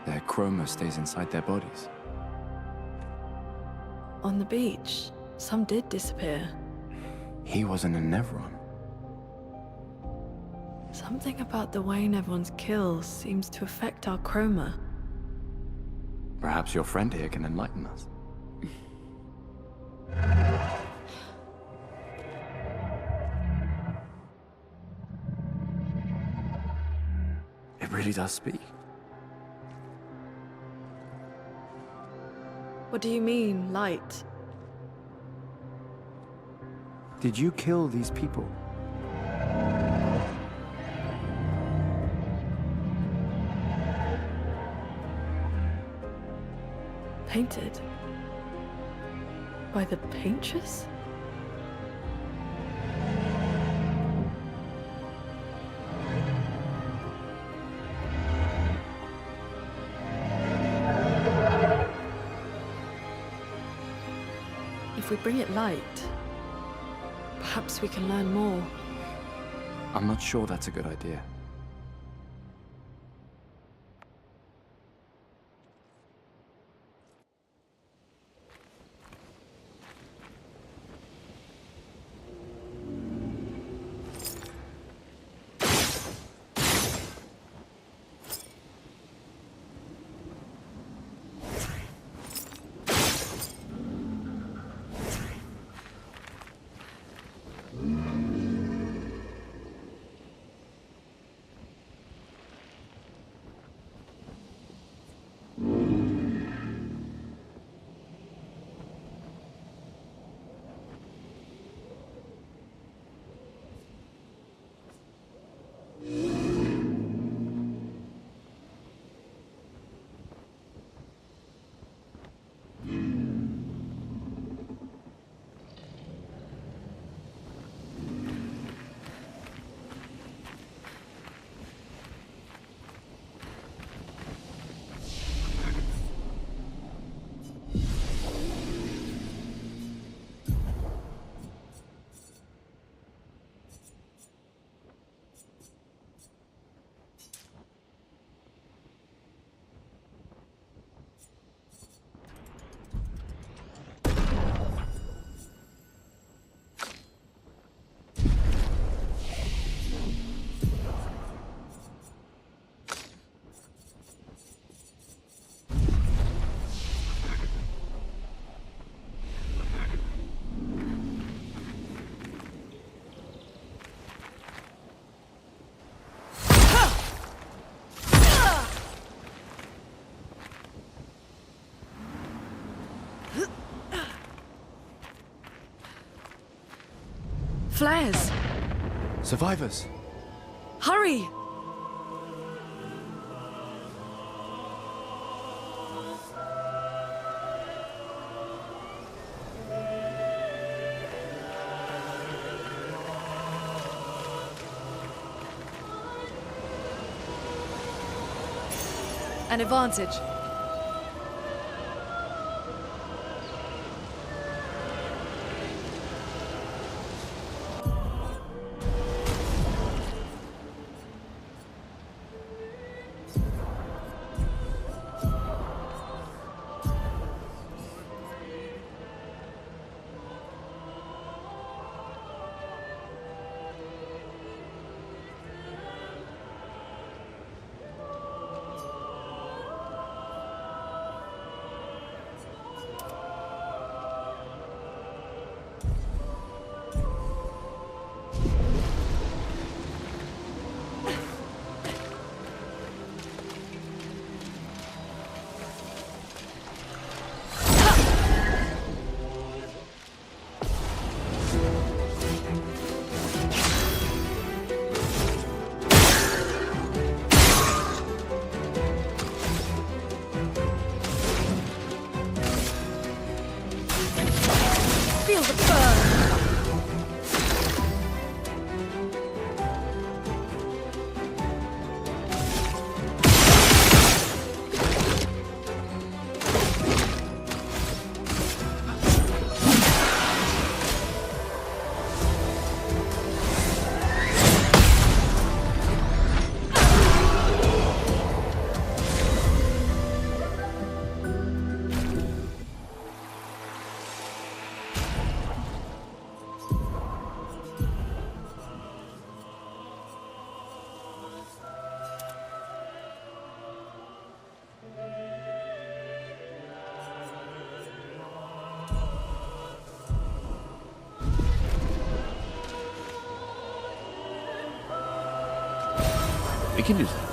Speaker 6: Their chroma stays inside their bodies.
Speaker 5: On the beach, some did disappear.
Speaker 6: He wasn't a Nevron.
Speaker 5: Something about the way Nevrons kill seems to affect our chroma.
Speaker 6: Perhaps your friend here can enlighten us. It really does speak.
Speaker 5: What do you mean, light?
Speaker 6: Did you kill these people?
Speaker 5: Painted? By the Paintress? If we bring it light, perhaps we can learn more.
Speaker 6: I'm not sure that's a good idea.
Speaker 5: Flares!
Speaker 6: Survivors!
Speaker 5: Hurry! An advantage.
Speaker 9: We can use that.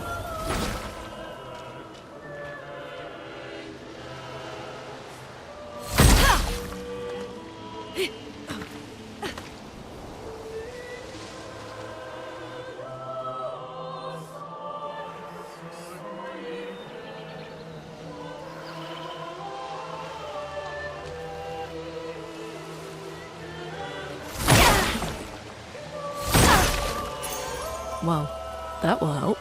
Speaker 5: Well, that will help.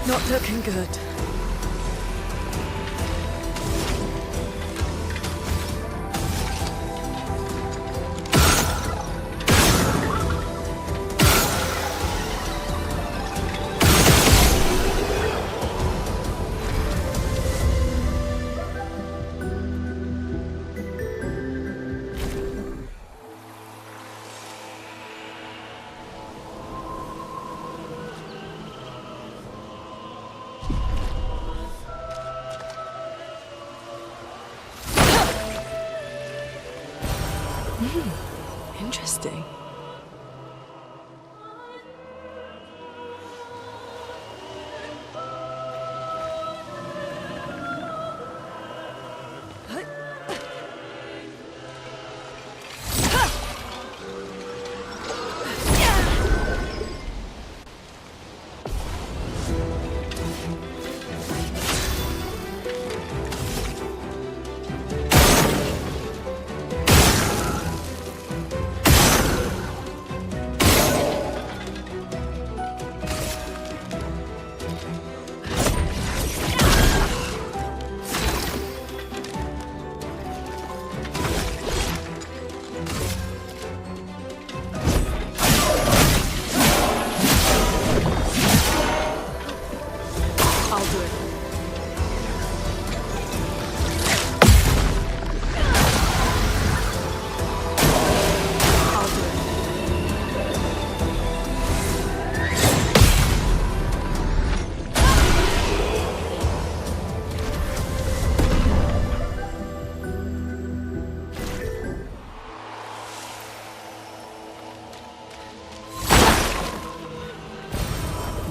Speaker 5: Not looking good. Interesting.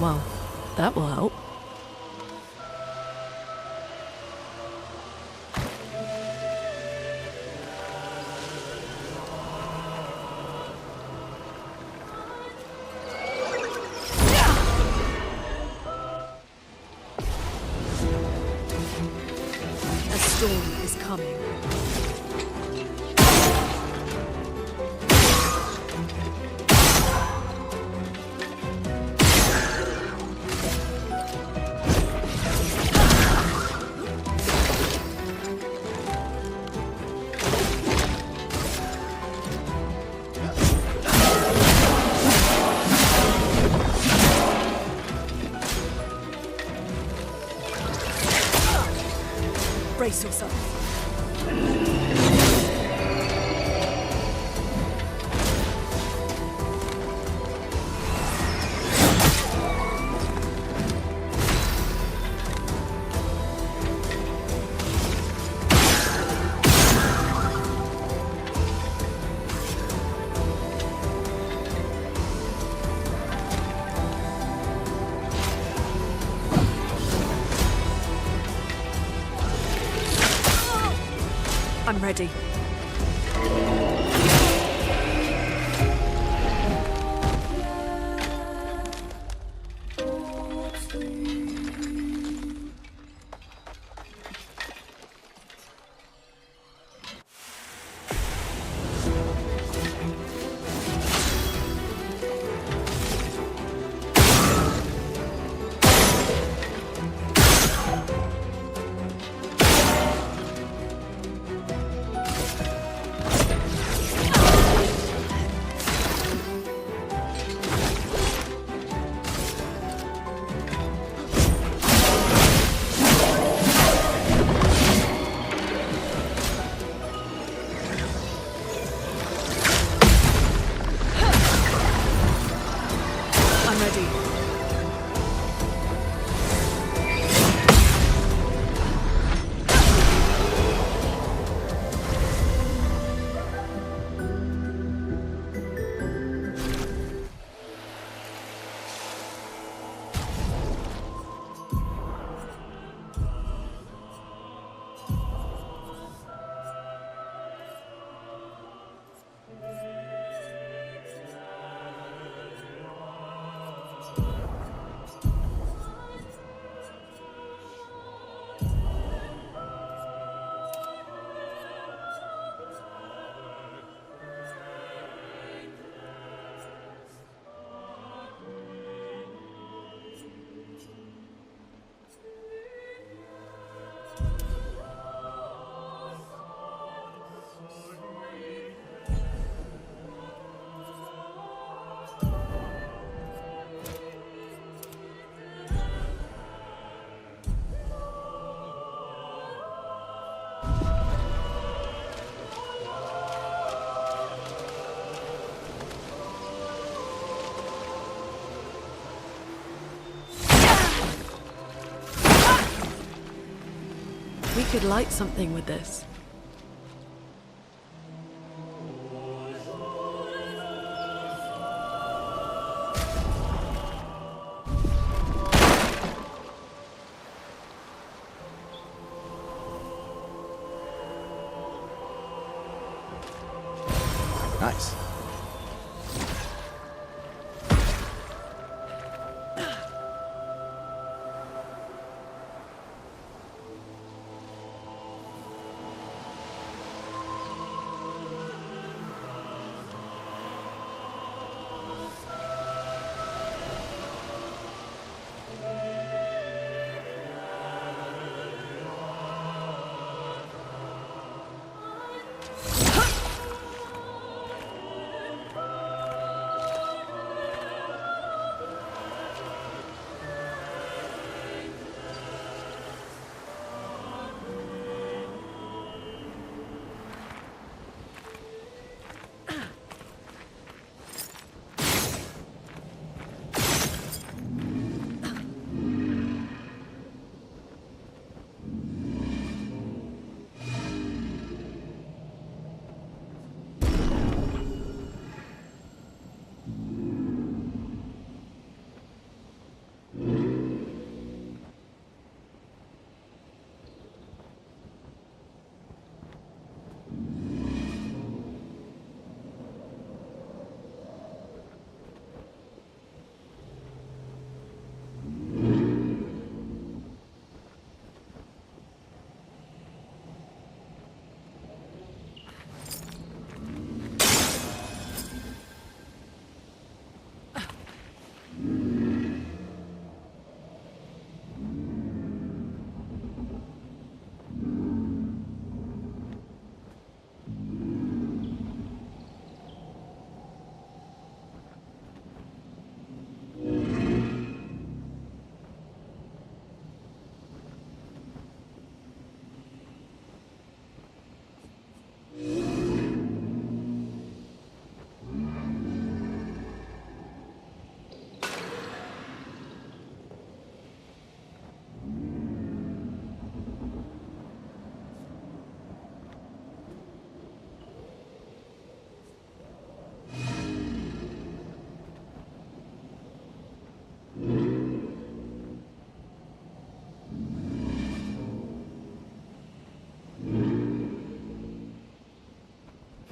Speaker 5: Well, that will help. A storm is coming. Brace yourself. I'm ready. We could light something with this.
Speaker 6: Nice.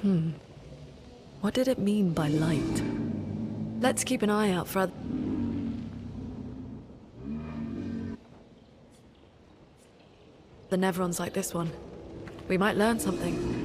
Speaker 5: What did it mean by light? Let's keep an eye out for other... the Neverons like this one. We might learn something.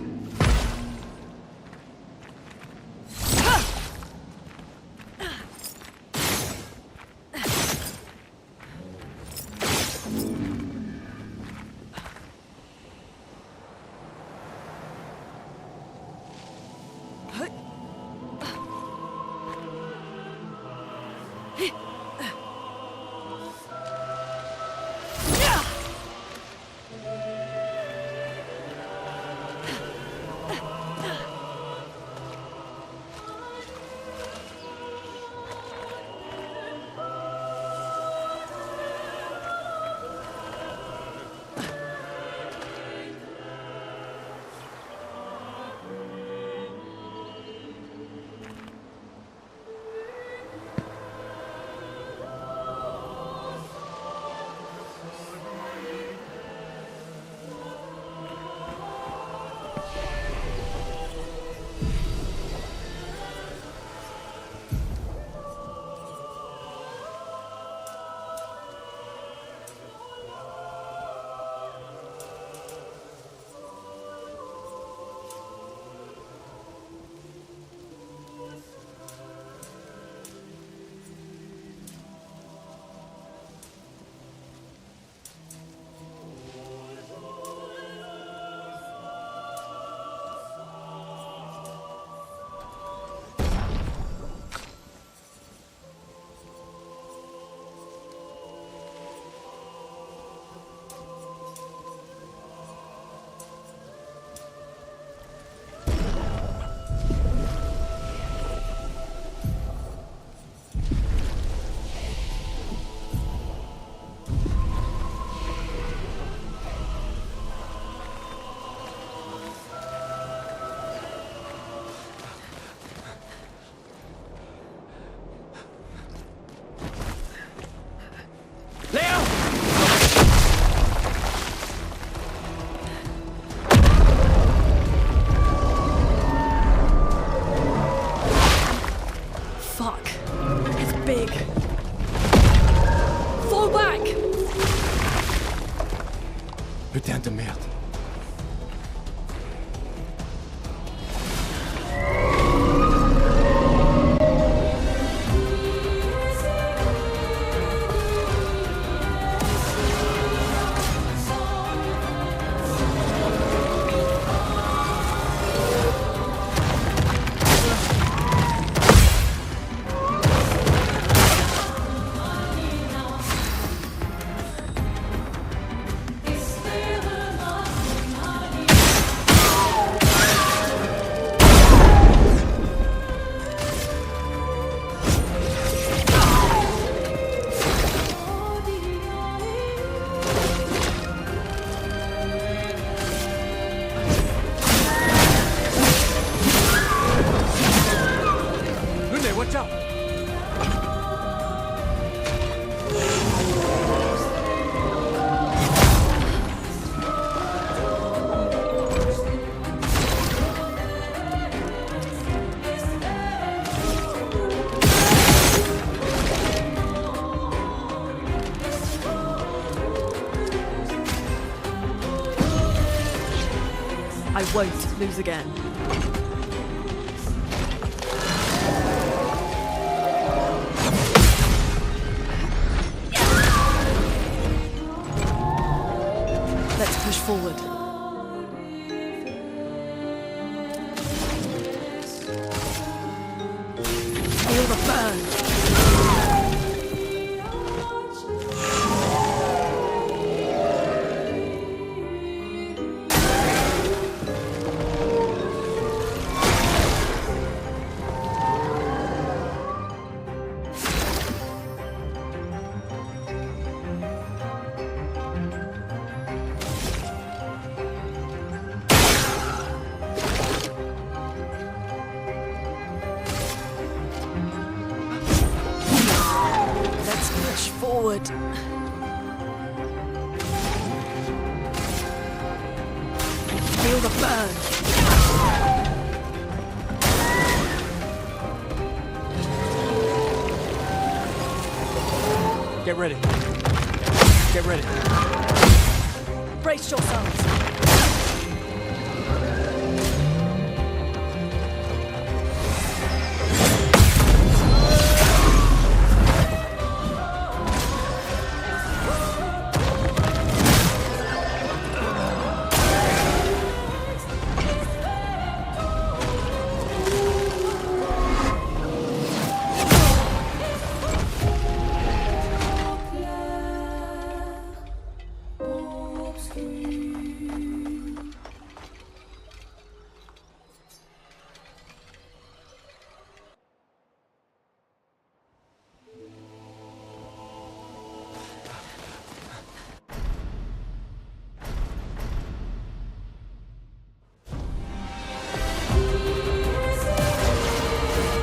Speaker 6: Putain de merde.
Speaker 5: I won't lose again. Let's push forward. Feel the burn. Forward. Feel the burn.
Speaker 10: Get ready. Get ready.
Speaker 12: Brace yourselves.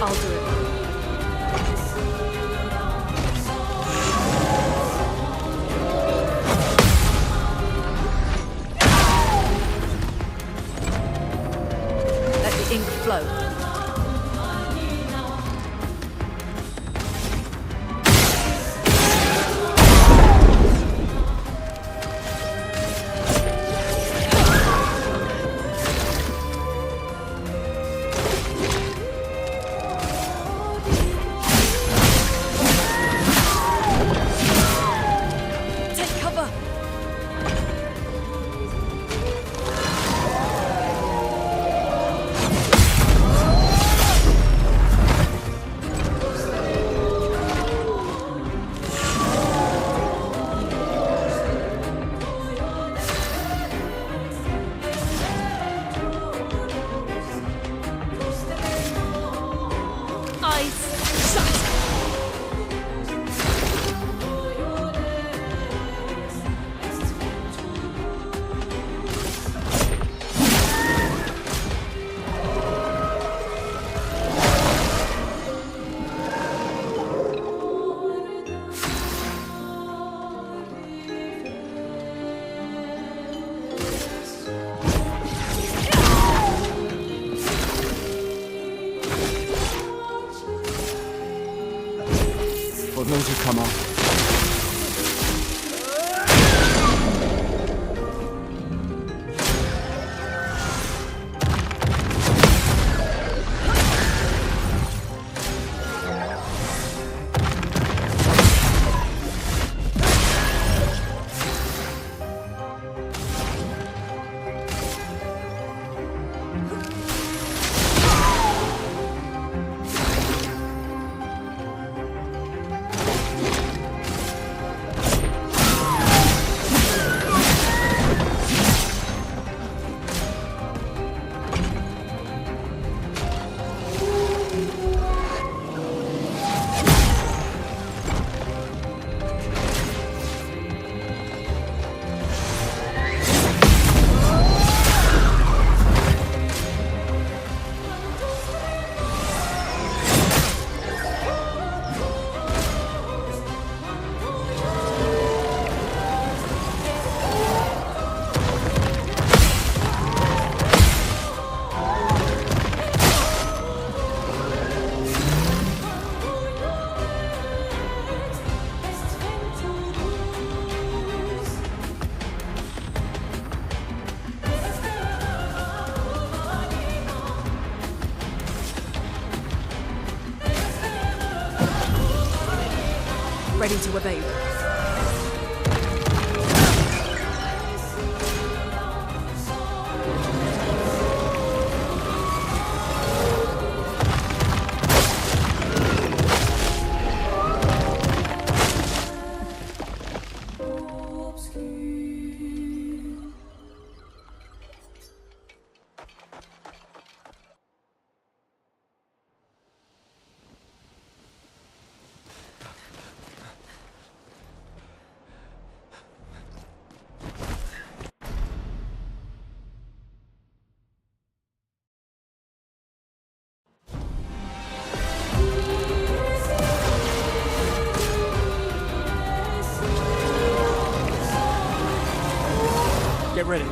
Speaker 5: I'll do it. Let the ink flow. Take cover. Eyes shut.
Speaker 6: For those who come on. Ready to evade.
Speaker 10: Get ready.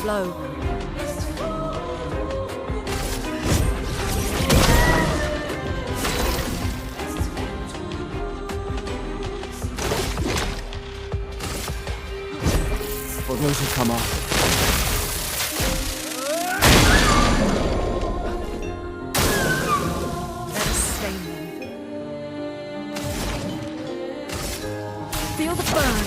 Speaker 5: flow.
Speaker 6: For those who come off.
Speaker 5: Let us slay them. Feel the burn.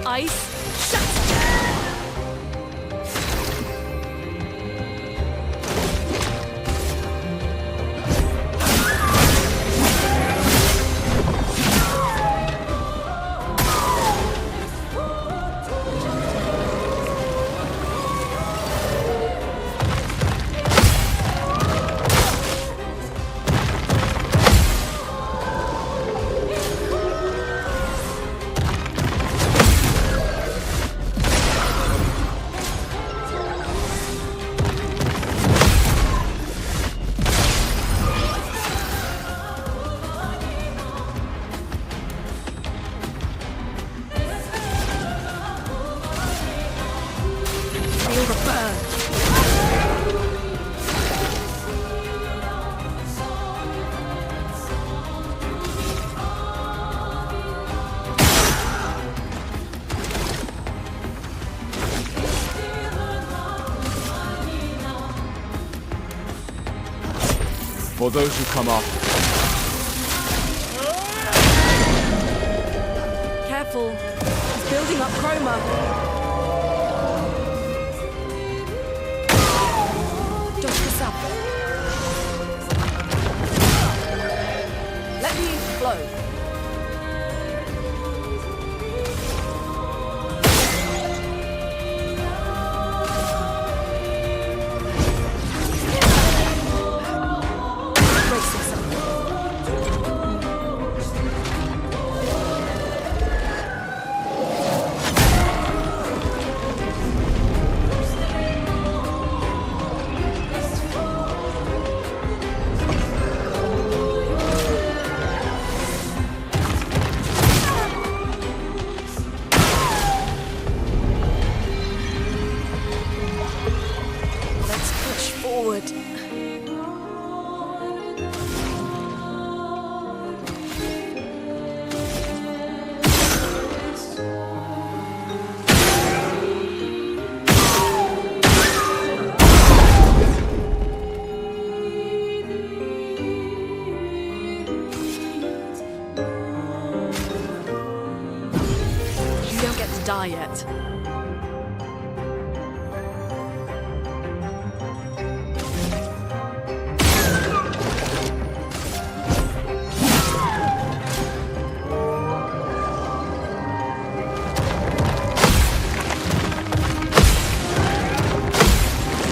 Speaker 5: Ice, shatter! Feel the burn.
Speaker 6: For those who come off.
Speaker 5: Careful. He's building up chroma. Dodge this up. Let the ink flow. Brace yourself. Let's push forward. You don't get to die yet.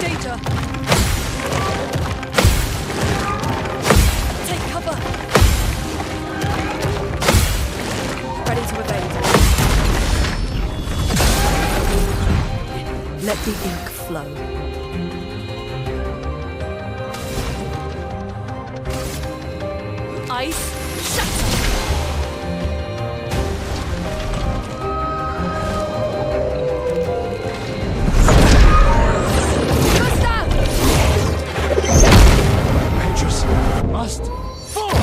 Speaker 5: Danger! Take cover! Ready to evade. Let the ink flow. Ice, shatter! Gustav!
Speaker 6: Rangers must fall!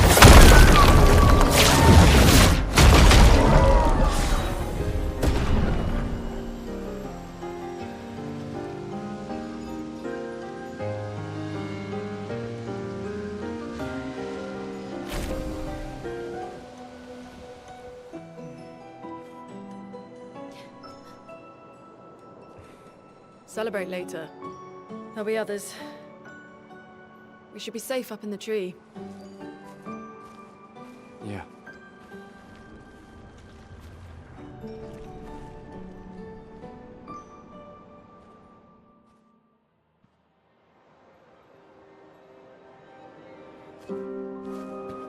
Speaker 5: Celebrate later. There'll be others. We should be safe up in the tree.
Speaker 6: Yeah.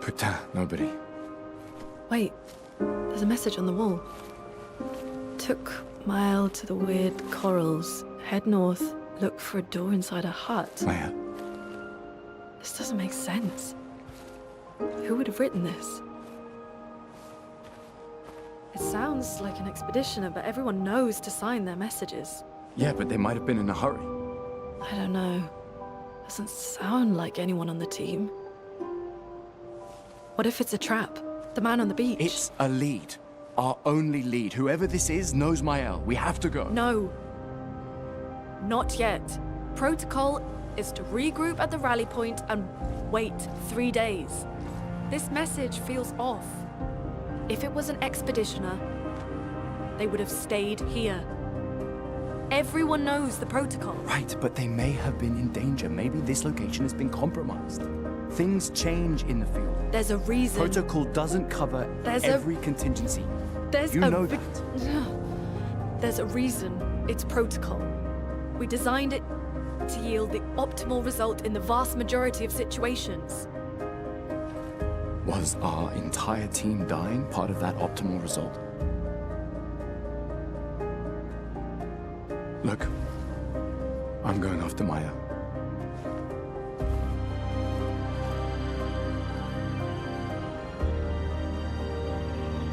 Speaker 6: Putain, nobody.
Speaker 5: Wait, there's a message on the wall. Took Mile to the weird corals. Head north, look for a door inside a hut.
Speaker 6: Maya.
Speaker 5: This doesn't make sense. Who would have written this? It sounds like an expeditioner, but everyone knows to sign their messages.
Speaker 6: Yeah, but they might have been in a hurry.
Speaker 5: I don't know. Doesn't sound like anyone on the team. What if it's a trap? The man on the beach?
Speaker 6: It's a lead. Our only lead. Whoever this is knows Mael. We have to go.
Speaker 5: No. Not yet. Protocol is to regroup at the rally point and wait 3 days. This message feels off. If it was an expeditioner, they would have stayed here. Everyone knows the protocol.
Speaker 6: Right, but they may have been in danger. Maybe this location has been compromised. Things change in the field.
Speaker 5: There's a reason.
Speaker 6: Protocol doesn't cover every contingency. You know that.
Speaker 5: There's a reason it's protocol. We designed it to yield the optimal result in the vast majority of situations.
Speaker 6: Was our entire team dying part of that optimal result? Look, I'm going after Maya.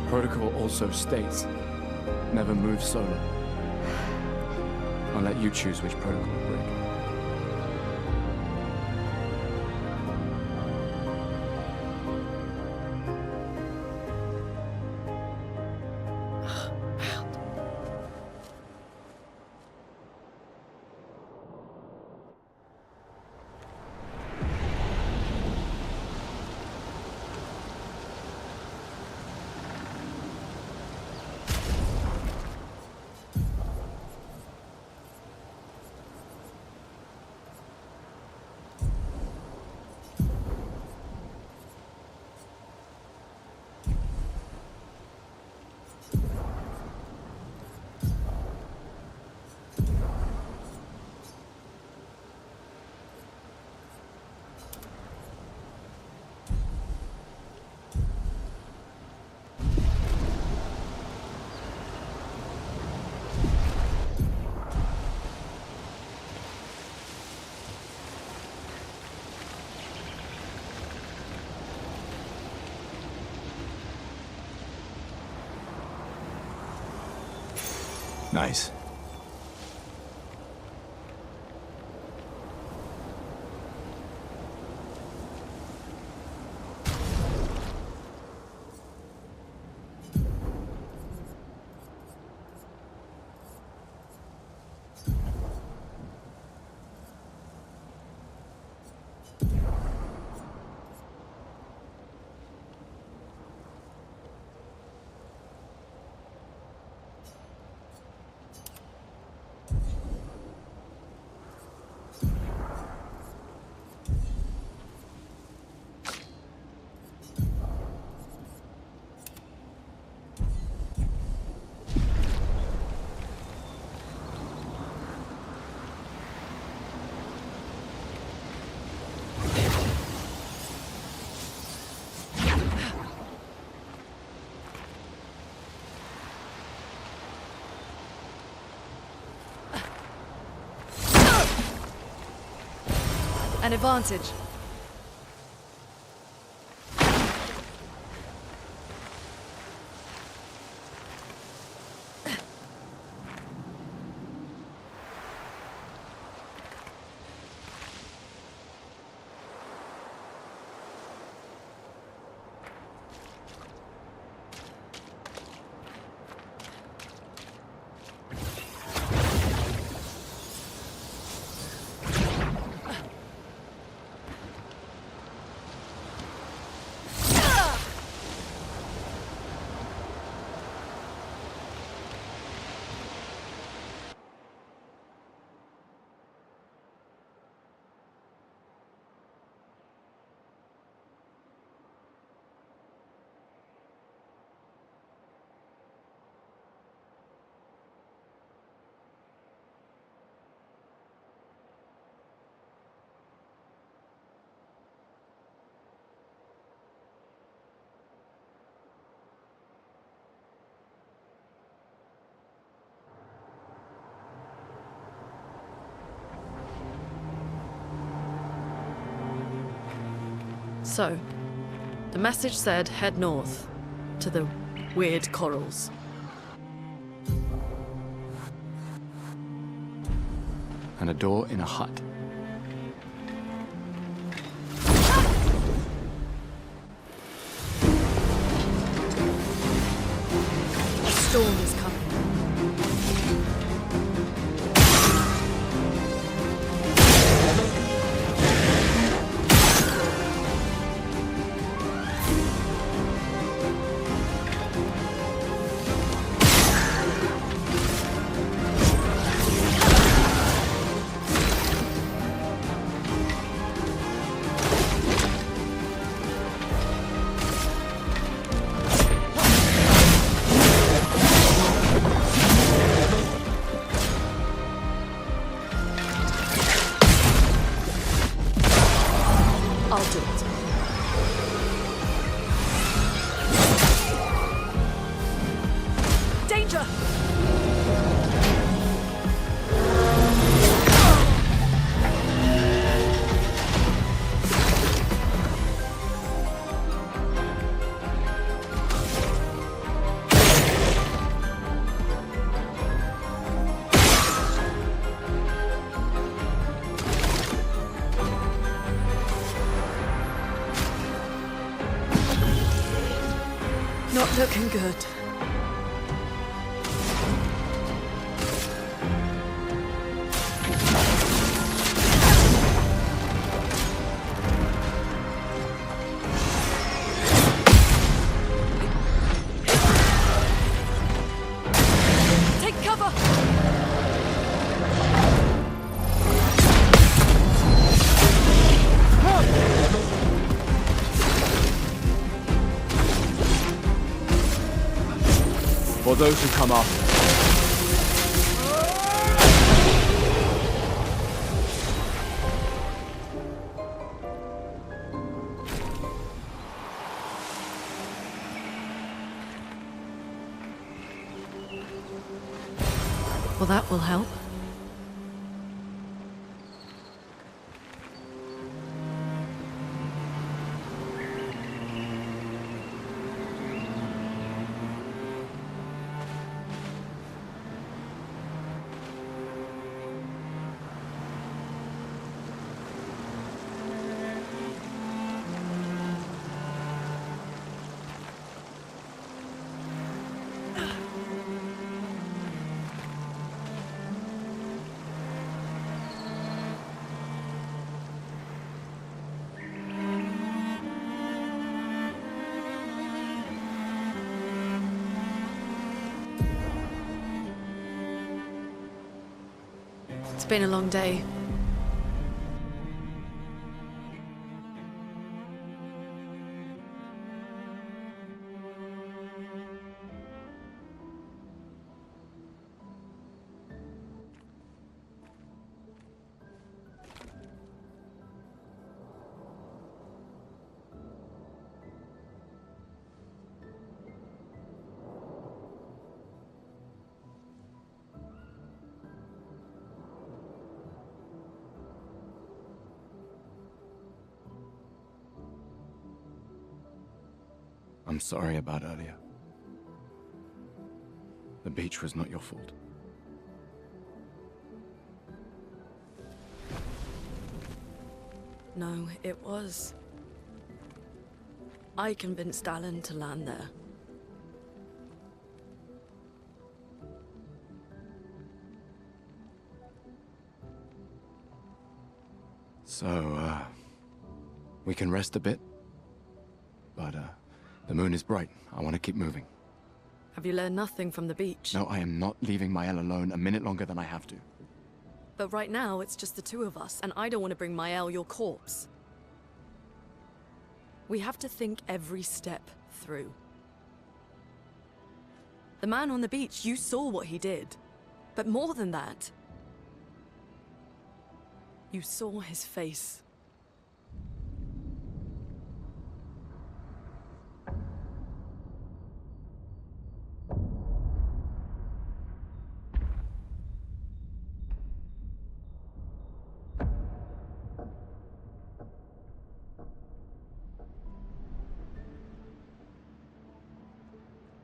Speaker 6: Protocol also states, never move solo. I'll let you choose which protocol to break. Nice.
Speaker 5: An advantage. So, the message said head north, to the weird corals.
Speaker 6: And a door in a hut.
Speaker 5: A storm is coming. I'll do it. Danger! Not looking good. Take cover!
Speaker 6: For those who come after.
Speaker 5: Well, that will help. It's been a long day.
Speaker 6: I'm sorry about earlier. The beach was not your fault.
Speaker 5: No, it was. I convinced Alan to land there.
Speaker 6: So, we can rest a bit? But, the moon is bright. I want to keep moving.
Speaker 5: Have you learned nothing from the beach?
Speaker 6: No, I am not leaving Mael alone a minute longer than I have to.
Speaker 5: But right now, it's just the two of us, and I don't want to bring Mael your corpse. We have to think every step through. The man on the beach, you saw what he did. But more than that, you saw his face.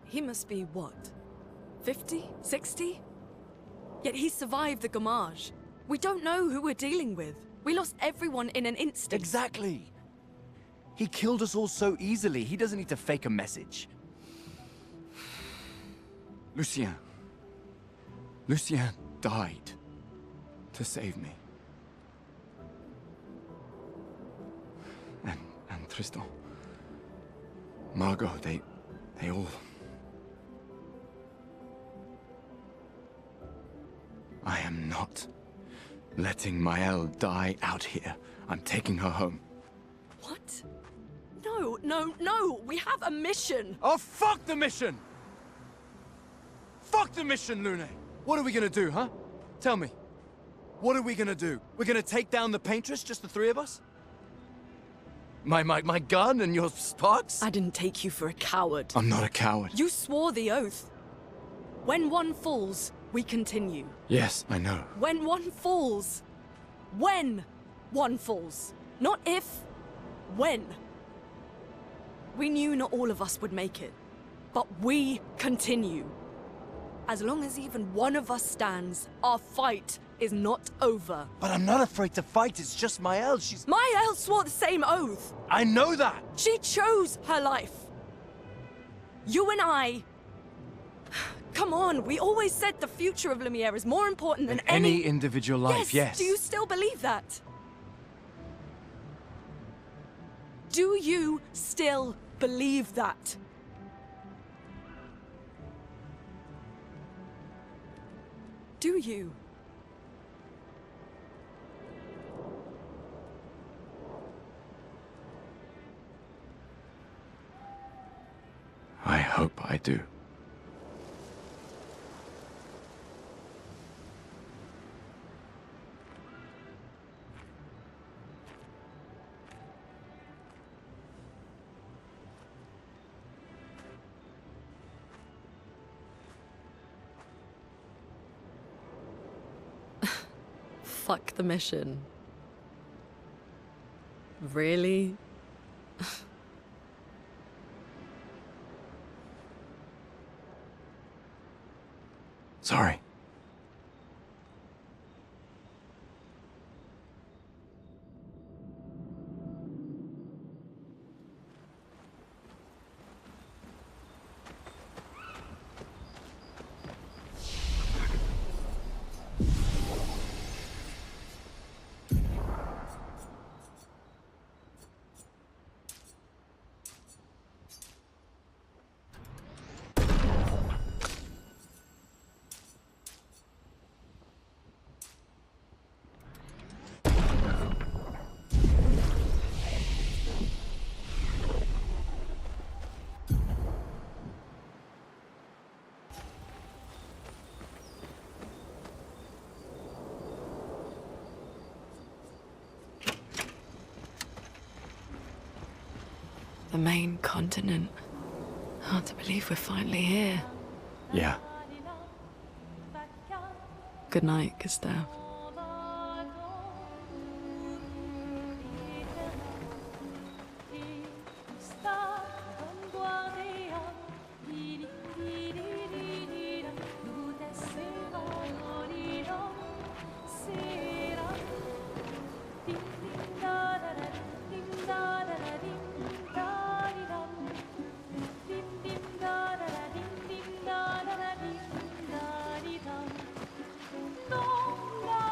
Speaker 5: He must be what? 50? 60? Yet he survived the Gamage. We don't know who we're dealing with. We lost everyone in an instant.
Speaker 6: Exactly. He killed us all so easily. He doesn't need to fake a message. Lucien. Lucien died to save me. And Tristan. Margot, they all... I am not letting Maëlle die out here. I'm taking her home.
Speaker 5: What? No, no, no! We have a mission!
Speaker 6: Oh, fuck the mission! Fuck the mission, Lune! What are we gonna do, huh? Tell me. What are we gonna do? We're gonna take down the Paintress, just the three of us? My gun and your sparks?
Speaker 5: I didn't take you for a coward.
Speaker 6: I'm not a coward.
Speaker 5: You swore the oath. When one falls, we continue.
Speaker 6: Yes, I know.
Speaker 5: When one falls. When one falls. Not if. When. We knew not all of us would make it. But we continue. As long as even one of us stands, our fight is not over.
Speaker 6: But I'm not afraid to fight, it's just Maëlle, she's...
Speaker 5: Maëlle swore the same oath!
Speaker 6: I know that!
Speaker 5: She chose her life! You and I... Come on, we always said the future of Lumiere is more important than
Speaker 6: any individual life, yes.
Speaker 5: Do you still believe that? Do you still believe that? Do you?
Speaker 6: I hope I do.
Speaker 5: Fuck the mission. Really?
Speaker 6: Sorry.
Speaker 5: The main continent. Hard to believe we're finally here.
Speaker 6: Yeah.
Speaker 5: Good night, Gustave.
Speaker 3: No.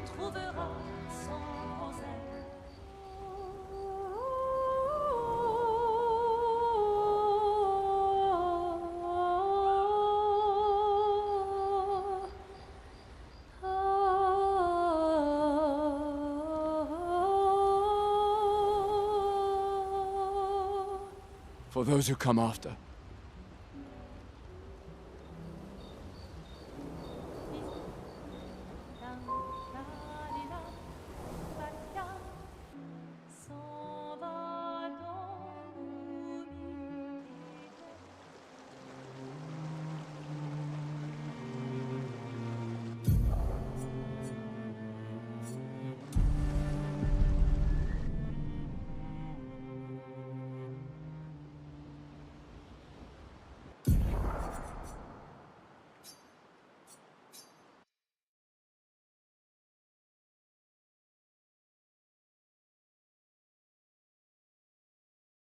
Speaker 3: trouvera son rosaire.
Speaker 6: For those who come after,